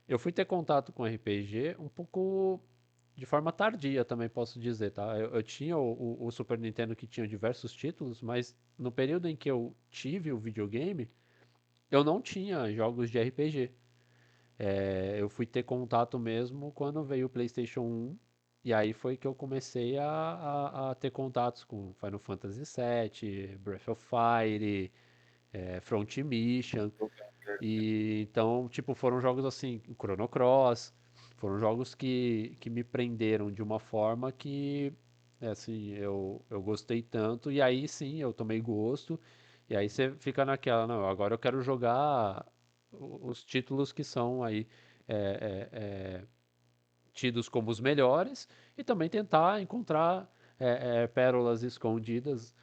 eu fui ter contato com RPG um pouco de forma tardia, também posso dizer, tá? Eu tinha o Super Nintendo que tinha diversos títulos, mas no período em que eu tive o videogame, eu não tinha jogos de RPG. Eu fui ter contato mesmo quando veio o PlayStation 1, e aí foi que eu comecei a ter contatos com Final Fantasy VII, Breath of Fire, Front Mission. E então, tipo, foram jogos assim, Chrono Cross, foram jogos que me prenderam de uma forma que, assim, eu gostei tanto, e aí sim, eu tomei gosto, e aí você fica naquela, não, agora eu quero jogar os títulos que são aí é, é, é, tidos como os melhores, e também tentar encontrar pérolas escondidas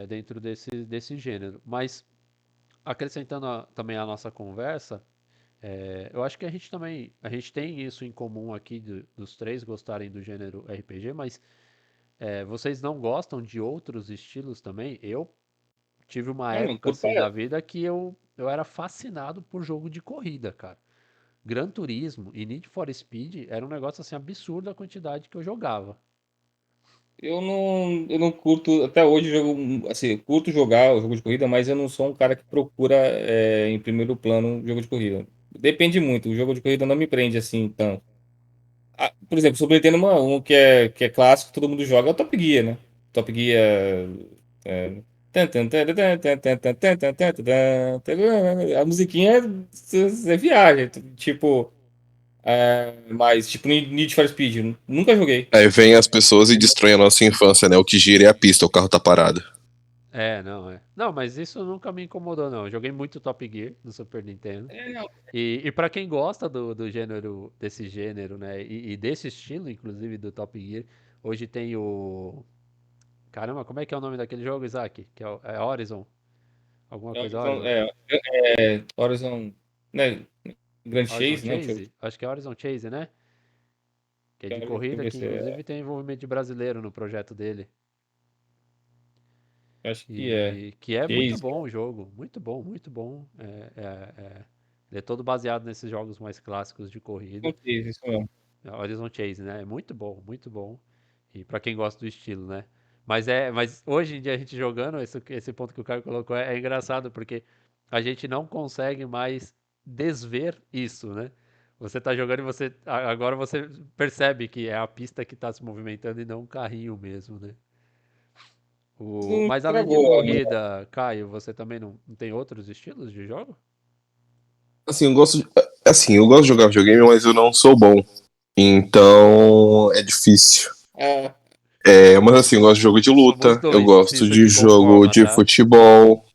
dentro desse gênero. Mas acrescentando também a nossa conversa, eu acho que a gente tem isso em comum aqui dos três gostarem do gênero RPG, mas vocês não gostam de outros estilos também? Eu tive uma Não época curto assim da vida que eu era fascinado por jogo de corrida, cara. Gran Turismo e Need for Speed era um negócio assim absurdo a quantidade que eu jogava. eu não curto, até hoje, jogo, assim, eu curto jogar o jogo de corrida, mas eu não sou um cara que procura em primeiro plano jogo de corrida. Depende muito, o jogo de corrida não me prende assim tanto. Por exemplo, Super Nintendo, um que é clássico, todo mundo joga, é o Top Gear, né? Top Gear. É... A musiquinha você viaja, tipo. Mas, tipo, Need for Speed, nunca joguei. Aí vem as pessoas e destroem a nossa infância, né? O que gira é a pista, o carro tá parado. Não, é. Não, mas isso nunca me incomodou, não. Eu joguei muito Top Gear no Super Nintendo. Não. E para quem gosta do gênero, desse gênero, né? E desse estilo, inclusive, do Top Gear, hoje tem o. Caramba, como é que é o nome daquele jogo, Isaac? Que é Horizon? Alguma coisa Horizon, Horizon? Horizon, né? Grand Horizon Chase, né? Chase? Acho que é Horizon Chase, né? Que é de Deixa eu corrida, ver que se inclusive tem envolvimento de brasileiro no projeto dele. acho que é. E que é muito Chase. bom o jogo. Muito bom, muito bom. Ele é todo baseado nesses jogos mais clássicos de corrida. Chase, isso mesmo. Horizon Chase, né? É muito bom, muito bom. E pra quem gosta do estilo, né? Mas hoje em dia a gente jogando, esse ponto que o Caio colocou é engraçado, porque a gente não consegue mais desver isso, né? Você tá jogando e agora você percebe que é a pista que tá se movimentando e não um carrinho mesmo, né? Não Mas além de estragou ainda. corrida, Caio, você também não tem outros estilos de jogo? Assim, eu gosto de jogar videogame, mas eu não sou bom. Então, é difícil. Ah, Mas assim, eu gosto de jogo de Somos luta, eu dois, se gosto isso de te jogo conforma, de tá? futebol,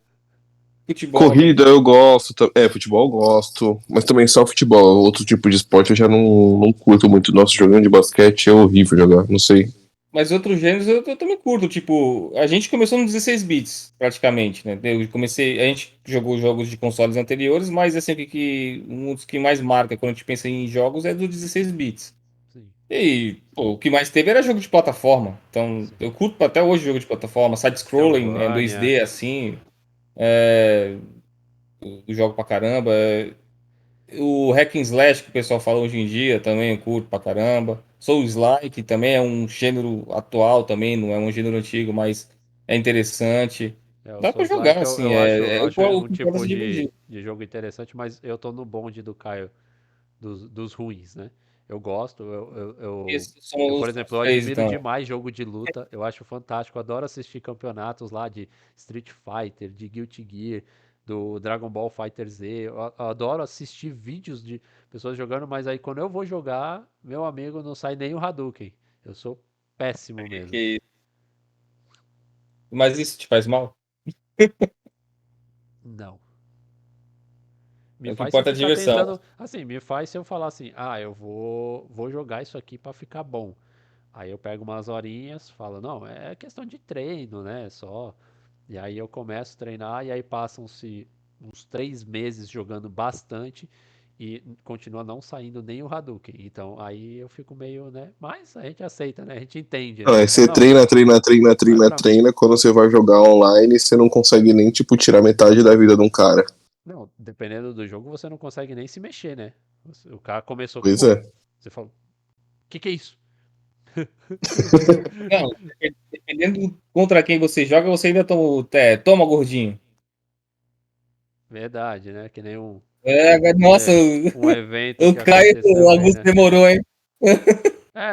futebol, né? corrida eu gosto, futebol eu gosto, mas também só futebol, outro tipo de esporte eu já não curto muito. Nosso jogando de basquete é horrível jogar, não sei. Mas outros gêneros eu também curto. Tipo, a gente começou no 16 bits, praticamente, né? A gente jogou jogos de consoles anteriores, mas assim, um dos que mais marca quando a gente pensa em jogos é do 16 bits. Sim, E, pô, o que mais teve era jogo de plataforma. Então, sim. eu curto até hoje jogo de plataforma, side-scrolling, dois Castlevania. d assim, é, eu jogo pra caramba. O Hack and Slash, que o pessoal fala hoje em dia, também eu curto pra caramba. Souls-like também é um gênero atual também, não é um gênero antigo, mas é interessante. O Dá pra Souls-like jogar, eu, assim, eu acho, eu o acho um que importa é tipo se divertir. de jogo interessante, mas eu tô no bonde do Caio, dos ruins, né? Eu gosto, Esses eu, são por os exemplo, eu três, admiro então. demais jogo de luta, eu acho fantástico, adoro assistir campeonatos lá de Street Fighter, de Guilty Gear, do Dragon Ball Fighter Z, eu adoro assistir vídeos de pessoas jogando, mas aí quando eu vou jogar, meu amigo, não sai nem o Hadouken, eu sou péssimo mesmo. Que- Mas isso te faz mal? Não. Me O que faz se eu importa é a ficar diversão. tentando. Assim, me faz se eu falar assim, eu vou jogar isso aqui pra ficar bom. Aí eu pego umas horinhas, falo, não, é questão de treino, né? Só. E aí eu começo a treinar e aí passam-se uns 3 meses jogando bastante e continua não saindo nem o Hadouken. Então aí eu fico meio, né? Mas a gente aceita, né? A gente entende, Não, né? é, Fala, você não, treina, treina, treina, não é treina, pra mim. treina. Quando você vai jogar online, você não consegue nem, tipo, tirar metade da vida de um cara. Não, dependendo do jogo, você não consegue nem se mexer, né? O cara começou, Pois pum! é. Você fala, o que é isso? Não, dependendo contra quem você joga, você ainda toma gordinho. Verdade, né? Que nem Nossa, um evento o que Caio, aconteceu o aí, Augusto né? demorou, hein?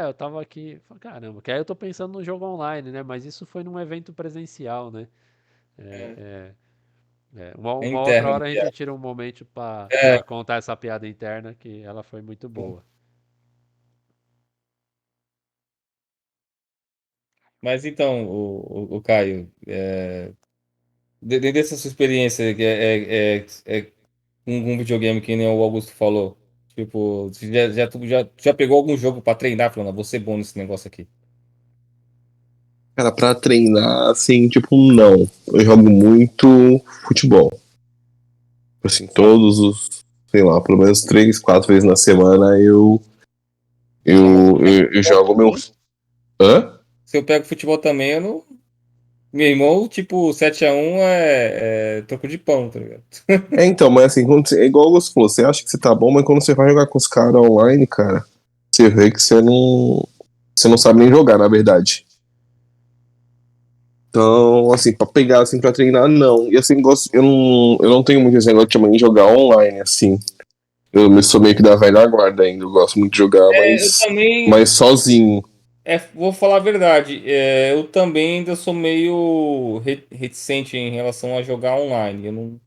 Eu tava aqui, falei, caramba, que aí eu tô pensando no jogo online, né? Mas isso foi num evento presencial, né? É Uma outra interno. hora a gente tira um momento É, pra contar essa piada interna, que ela foi muito boa. mas então, o Caio, dessa sua experiência que é com um videogame que nem o Augusto falou, tipo, você já pegou algum jogo pra treinar, falando, vou ser bom nesse negócio aqui. Cara, pra treinar, assim, tipo, não. Eu jogo muito futebol. Assim, Ah, todos os, sei lá, pelo menos 3, 4 vezes na semana mas se eu pego eu futebol jogo meu. também, Hã? se eu pego futebol também, eu não. Meu irmão, tipo, 7-1 é troco de pão, tá ligado? É, então, mas assim, é igual você falou, você acha que você tá bom, mas quando você vai jogar com os caras online, cara, você vê que você não sabe nem jogar, na verdade. Então, assim, pra pegar, assim, pra treinar, não. E assim, eu não tenho muito esse negócio de jogar online, assim. Eu sou meio que da velha guarda ainda, eu gosto muito de jogar, Eu também, mas sozinho. vou falar a verdade, eu também ainda sou meio reticente em relação a jogar online.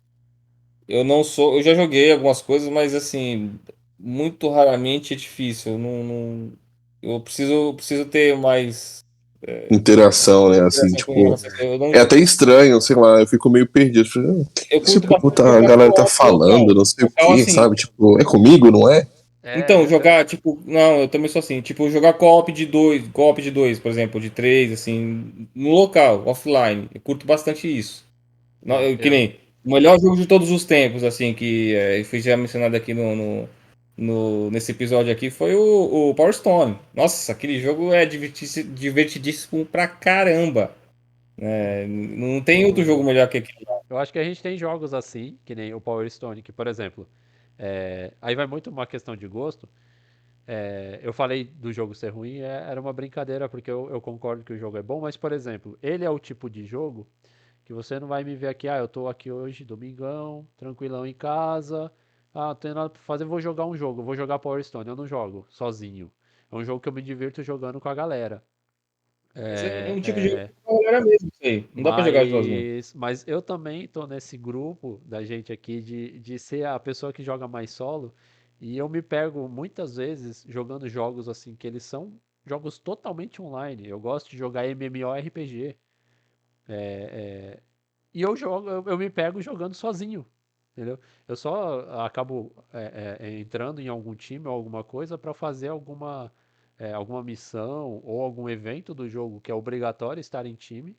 Eu não sou, eu já joguei algumas coisas, mas assim, muito raramente é difícil. Eu preciso ter mais Interação, né? Assim, interação com tipo. relação a isso. É até estranho, sei lá, eu fico meio perdido. Falei, o que Eu esse curto povo bastante tá, a jogar galera tá co-op falando, local. não sei o Local que, assim. sabe? Tipo, é comigo, não é? Então, jogar, tipo, não, eu também sou assim, tipo, jogar co-op de dois, por exemplo, de três, assim, no local, offline. Eu curto bastante isso. É, Que nem o melhor jogo de todos os tempos, assim, que foi já mencionado aqui nesse episódio aqui, foi o Power Stone. Nossa, aquele jogo é divertidíssimo pra caramba. Não tem outro jogo o, melhor que aquele. eu acho que a gente tem jogos assim, que nem o Power Stone, que, por exemplo, aí vai muito uma questão de gosto. Eu falei do jogo ser ruim, era uma brincadeira, porque eu concordo que o jogo é bom, mas, por exemplo, ele é o tipo de jogo que você não vai me ver aqui, eu tô aqui hoje, domingão, tranquilão em casa, não tenho nada pra fazer, vou jogar um jogo, vou jogar Power Stone, eu não jogo sozinho. É um jogo que eu me divirto jogando com a galera. Mas é É, um tipo de jogo é, que pra galera mesmo, isso aí. Não dá pra jogar sozinho. mas eu também tô nesse grupo da gente aqui de ser a pessoa que joga mais solo, e eu me pego muitas vezes jogando jogos assim, que eles são jogos totalmente online. Eu gosto de jogar MMORPG. E eu me pego jogando sozinho, entendeu? Eu só acabo entrando em algum time ou alguma coisa para fazer alguma missão ou algum evento do jogo que é obrigatório estar em time.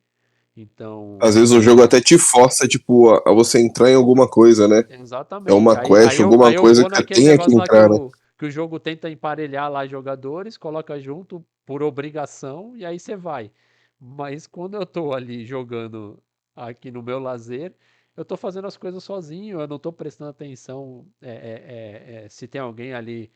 Então, Às vezes o jogo até te força, tipo, a você entrar em alguma coisa, né? É exatamente. uma quest, Aí alguma eu coisa vou que você naquele tenha que negócio lá que entrar, né? que o jogo tenta emparelhar lá jogadores, coloca junto por obrigação e aí você vai. Mas quando eu tô ali jogando aqui no meu lazer, eu tô fazendo as coisas sozinho, eu não tô prestando atenção se tem alguém ali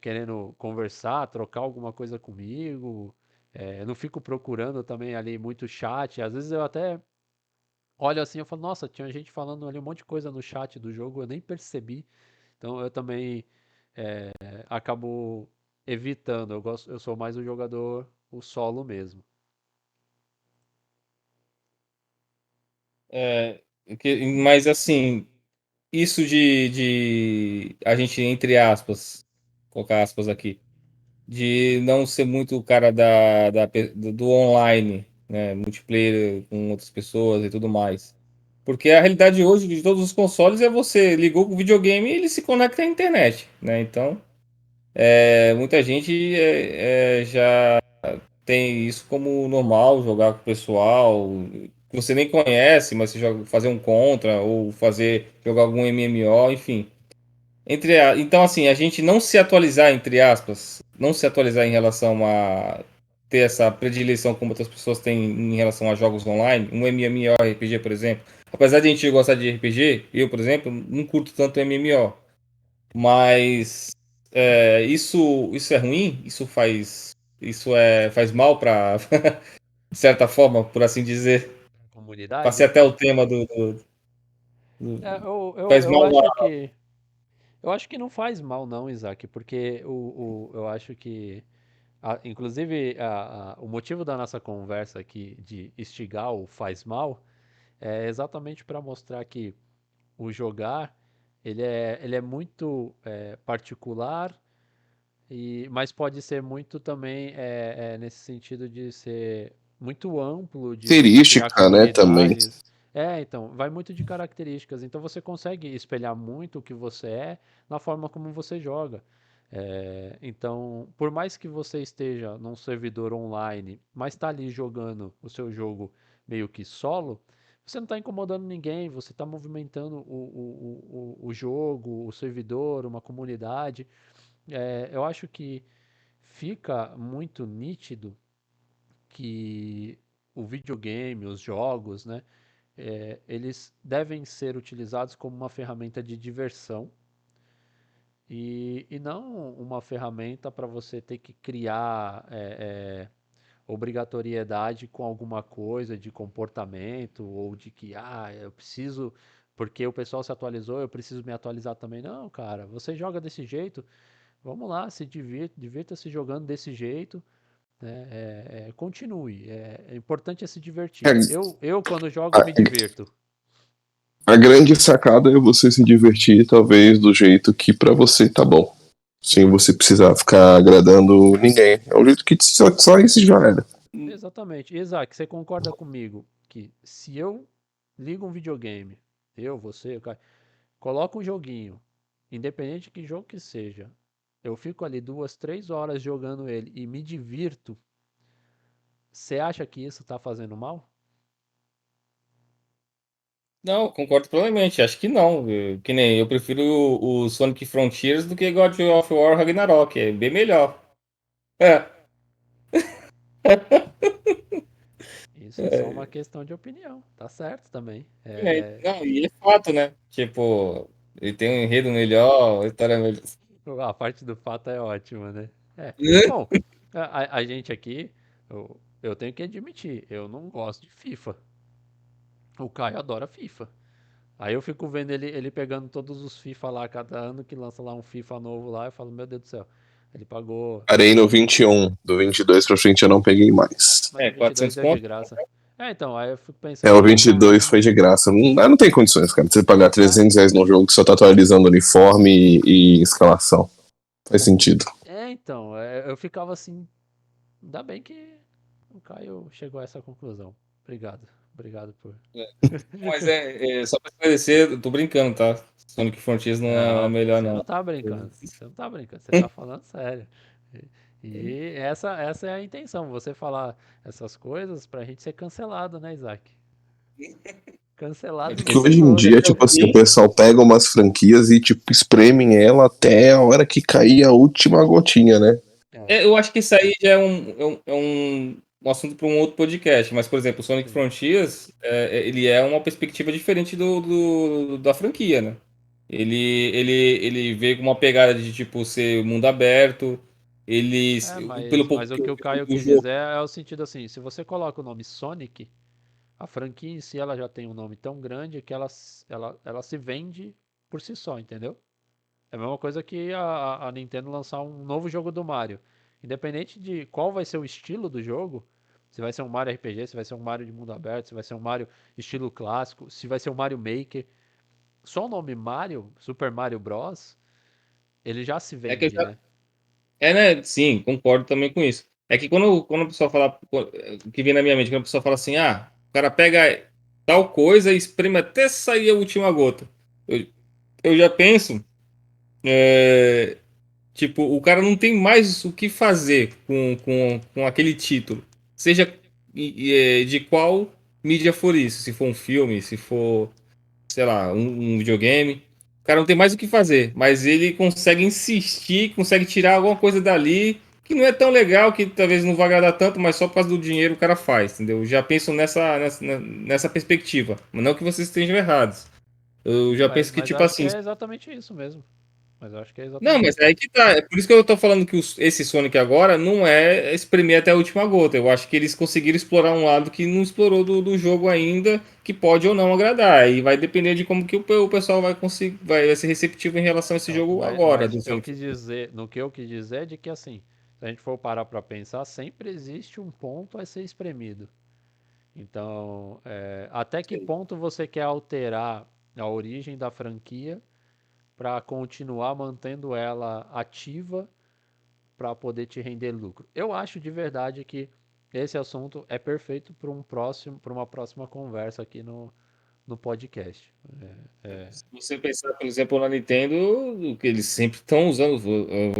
querendo conversar, trocar alguma coisa comigo. Eu não fico procurando também ali muito chat. Às vezes eu até olho assim, eu falo, nossa, tinha gente falando ali um monte de coisa no chat do jogo, eu nem percebi. Então eu também acabo evitando. Eu sou mais o jogador, o solo mesmo. É, mas assim, isso de a gente, entre aspas, colocar aspas aqui, de não ser muito o cara do online, né, multiplayer com outras pessoas e tudo mais. Porque a realidade hoje de todos os consoles é você ligou o videogame e ele se conecta à internet, né? Então, muita gente já tem isso como normal, jogar com o pessoal que você nem conhece, mas você joga, fazer um contra ou jogar algum MMO, enfim. Então, assim, a gente não se atualizar, entre aspas, não se atualizar em relação a ter essa predileção como outras pessoas têm em relação a jogos online, um MMORPG, por exemplo. Apesar de a gente gostar de RPG, eu, por exemplo, não curto tanto MMO. Mas isso é ruim? Faz mal para, de certa forma, por assim dizer. Passei Comunidade? até o tema É, faz eu mal acho lá. que. Eu acho que não faz mal, não, Isaac, porque eu acho que. Inclusive, o motivo da nossa conversa aqui de instigar o faz mal é exatamente para mostrar que o jogar ele é muito particular, mas pode ser muito também nesse sentido de ser muito amplo, de você criar Característica, né, também. comunidades. Então, vai muito de características. Então você consegue espelhar muito o que você é na forma como você joga. Então, por mais que você esteja num servidor online, mas está ali jogando o seu jogo meio que solo, você não está incomodando ninguém, você está movimentando o jogo, o servidor, uma comunidade. Eu acho que fica muito nítido que o videogame, os jogos, né, eles devem ser utilizados como uma ferramenta de diversão e não uma ferramenta para você ter que criar obrigatoriedade com alguma coisa de comportamento ou de que, eu preciso, porque o pessoal se atualizou, eu preciso me atualizar também. Não, cara, você joga desse jeito, vamos lá, se divirta-se jogando desse jeito, né? Continue. É importante se divertir. Eu, quando jogo, A, me divirto. a grande sacada é você se divertir, talvez, do jeito que pra você tá bom. Sem você precisar ficar agradando ninguém. É um jeito que só isso já era. Exatamente. Isaac, você concorda comigo que se eu ligo um videogame, você, o cara, coloco um joguinho, independente de que jogo que seja, eu fico ali 2, 3 horas jogando ele e me divirto, você acha que isso tá fazendo mal? Não, concordo plenamente. Acho que não. Que nem eu prefiro o Sonic Frontiers do que God of War Ragnarok. É bem melhor. É, Isso é só uma questão de opinião, tá certo também. não, e é fato, né? Tipo, ele tem um enredo melhor, a história melhor. A parte do fato é ótima, né? Né? Bom, a gente aqui, eu tenho que admitir, eu não gosto de FIFA. O Caio adora FIFA. Aí eu fico vendo ele pegando todos os FIFA lá, cada ano que lança lá um FIFA novo lá, eu falo, meu Deus do céu, ele pagou, Parei no 21. Do 22 pra frente eu não peguei mais. mas o 22 400 deu de conto? graça. Então, aí eu fico É, pensando, o pô, mas 22 foi de graça. Não tem condições, cara. Você pagar é, R$ 300 num jogo que só tá atualizando uniforme e escalação. Faz sentido. então, eu ficava assim, ainda bem que o Caio chegou a essa conclusão. Obrigado, obrigado por... Mas só pra esclarecer, eu tô brincando, tá? Sonic Frontiers não é Não, melhor, você não. não tá brincando. Você não tá brincando, você tá falando sério. E essa é a intenção, você falar essas coisas pra gente ser cancelado, né, Isaac? É Cancelado porque Que no se hoje em piloto. dia, tipo assim, o pessoal pega umas franquias e, tipo, espremem ela até a hora que cair a última gotinha, né? É, eu acho que isso aí já é um assunto para um outro podcast, mas, por exemplo, o Sonic Sim. Frontiers, ele é uma perspectiva diferente da franquia, né? Ele veio com uma pegada de, tipo, ser mundo aberto, ele, É, pelo pouco mas o que o Caio do quis jogo. dizer é o sentido assim, se você coloca o nome Sonic, a franquia em si ela já tem um nome tão grande que ela se vende por si só, entendeu? É a mesma coisa que a Nintendo lançar um novo jogo do Mario. Independente de qual vai ser o estilo do jogo, se vai ser um Mario RPG, se vai ser um Mario de mundo aberto, se vai ser um Mario estilo clássico, se vai ser um Mario Maker, só o nome Mario, Super Mario Bros, ele já se É que eu vende, já, né? né? Sim, concordo também com isso. É que quando a pessoa fala, o que vem na minha mente, quando a pessoa fala assim, o cara pega tal coisa e espreme até sair a última gota. Eu, eu já penso. é, Tipo, o cara não tem mais o que fazer com aquele título. Seja de qual mídia for isso. Se for um filme, se for, sei lá, um videogame. O cara não tem mais o que fazer. Mas ele consegue insistir, consegue tirar alguma coisa dali que não é tão legal, que talvez não vá agradar tanto, mas só por causa do dinheiro o cara faz, entendeu? Eu já penso nessa perspectiva. Mas não que vocês estejam errados. Eu Sim, já penso que, mas eu tipo acho que assim, é exatamente isso mesmo. Mas eu acho que é não, exatamente mas isso é aí mesmo. que tá. É por isso que eu tô falando que esse Sonic agora não é espremer até a última gota. Eu acho que eles conseguiram explorar um lado que não explorou do jogo ainda, que pode ou não agradar. E vai depender de como que o pessoal vai conseguir, vai ser receptivo em relação a esse Então, jogo mas, agora, mas do eu Sonic. quis dizer, no que eu quis dizer é de que assim, se a gente for parar para pensar, sempre existe um ponto a ser espremido. Então, até que ponto você quer alterar a origem da franquia para continuar mantendo ela ativa para poder te render lucro? Eu acho de verdade que esse assunto é perfeito para para uma próxima conversa aqui no podcast. Se você pensar, por exemplo, na Nintendo, que eles sempre estão usando,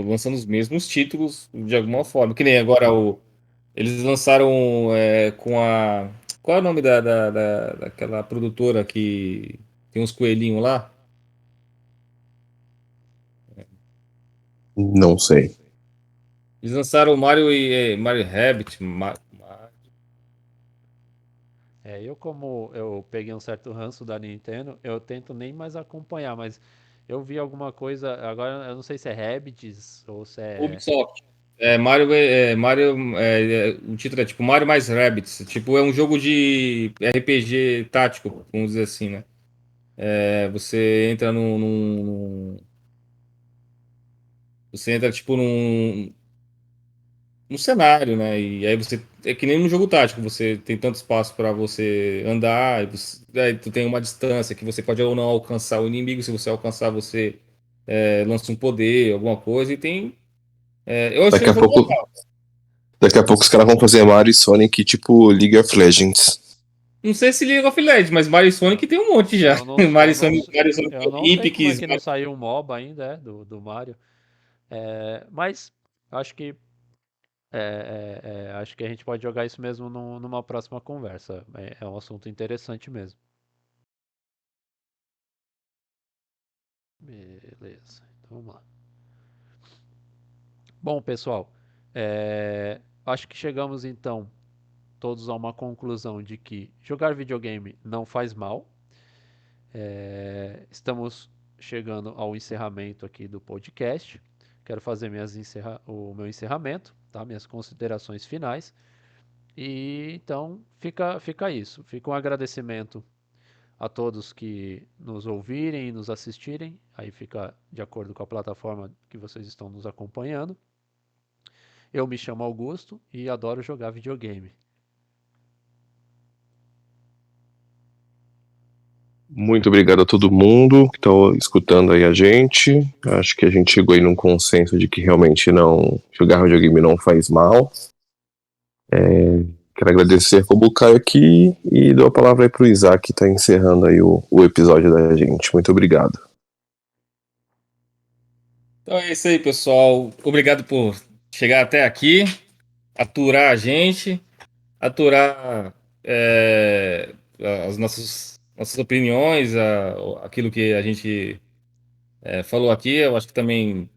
lançando os mesmos títulos de alguma Sim. forma. Que nem agora eles lançaram com a. Qual é o nome daquela produtora que tem uns coelhinhos lá? Não sei. Eles lançaram o Mario e Mario Rabbit. Eu como eu peguei um certo ranço da Nintendo, eu tento nem mais acompanhar, mas eu vi alguma coisa, agora eu não sei se é Rabbids ou se é... Ubisoft. O título é tipo Mario mais Rabbids. Tipo, é um jogo de RPG tático, vamos dizer assim, né? Você entra você entra tipo num cenário, né? E aí você é que nem no jogo tático, você tem tanto espaço para você andar, aí tu tem uma distância que você pode ou não alcançar o inimigo. Se você alcançar, você lança um poder, alguma coisa, e tem. Eu achei Daqui um a jogo pouco, legal. daqui a pouco os caras vão fazer Mario e Sonic tipo League of Legends. Não sei se League of Legends, mas Mario e Sonic tem um monte já. Mario e Sonic eu não sei como é Olympics. que não saiu um MOBA ainda, do Mario. Mas acho que acho que a gente pode jogar isso mesmo numa próxima conversa. É um assunto interessante mesmo. Beleza, então vamos lá. Bom, pessoal, acho que chegamos então todos a uma conclusão de que jogar videogame não faz mal. Estamos chegando ao encerramento aqui do podcast. Quero fazer o meu encerramento, tá? Minhas considerações finais. E então fica isso. Fica um agradecimento a todos que nos ouvirem e nos assistirem. Aí fica de acordo com a plataforma que vocês estão nos acompanhando. Eu me chamo Augusto e adoro jogar videogame. Muito obrigado a todo mundo que está escutando aí a gente. Acho que a gente chegou aí num consenso de que realmente não jogar videogame não faz mal. Quero agradecer como o Caio aqui e dou a palavra aí pro Isaac que está encerrando aí o episódio da gente. Muito obrigado. Então é isso aí, pessoal. Obrigado por chegar até aqui, aturar a gente, aturar as nossas opiniões, aquilo que a gente falou aqui. Eu acho que também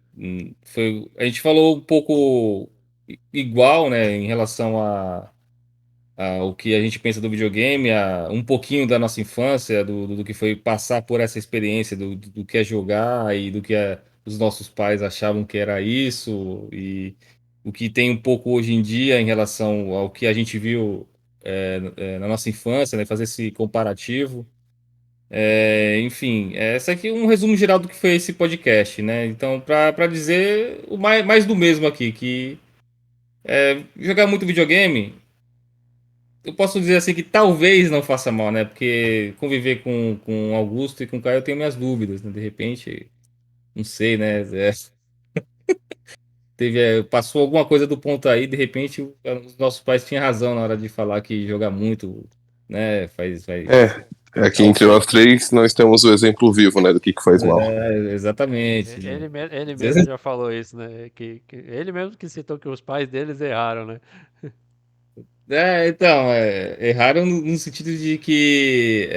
a gente falou um pouco igual, né, em relação a o que a gente pensa do videogame, um pouquinho da nossa infância, do que foi passar por essa experiência, do que é jogar e do que os nossos pais achavam que era isso, e o que tem um pouco hoje em dia em relação ao que a gente viu na nossa infância, né? Fazer esse comparativo. Enfim, essa aqui é um resumo geral do que foi esse podcast, né? Então, para dizer o mais do mesmo aqui, que jogar muito videogame, eu posso dizer assim que talvez não faça mal, né? Porque conviver com Augusto e com Caio eu tenho minhas dúvidas, né? De repente, não sei, né? Passou alguma coisa do ponto aí, de repente os nossos pais tinham razão na hora de falar que jogar muito, né? Aqui entre nós três, nós temos o exemplo vivo, né, do que faz mal. Exatamente. Ele mesmo já falou isso, né? Ele mesmo que citou que os pais deles erraram, né? Então, erraram no sentido de que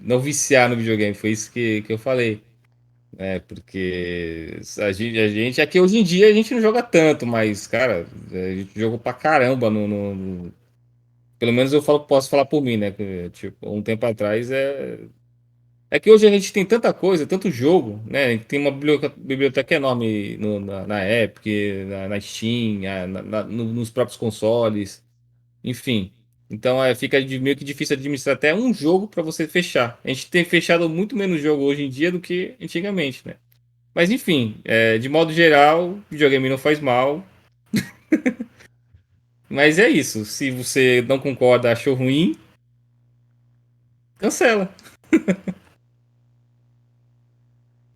não viciar no videogame, foi isso que eu falei. Porque a gente aqui hoje em dia a gente não joga tanto, mas, cara, a gente jogou pra caramba pelo menos posso falar por mim, né? Que, tipo, um tempo atrás é que hoje a gente tem tanta coisa, tanto jogo, né? Tem uma biblioteca enorme na Epic, na Steam, nos próprios consoles. Enfim. Então fica meio que difícil administrar até um jogo para você fechar. A gente tem fechado muito menos jogo hoje em dia do que antigamente, né? Mas enfim, de modo geral, videogame não faz mal. Mas é isso. Se você não concorda, achou ruim, cancela.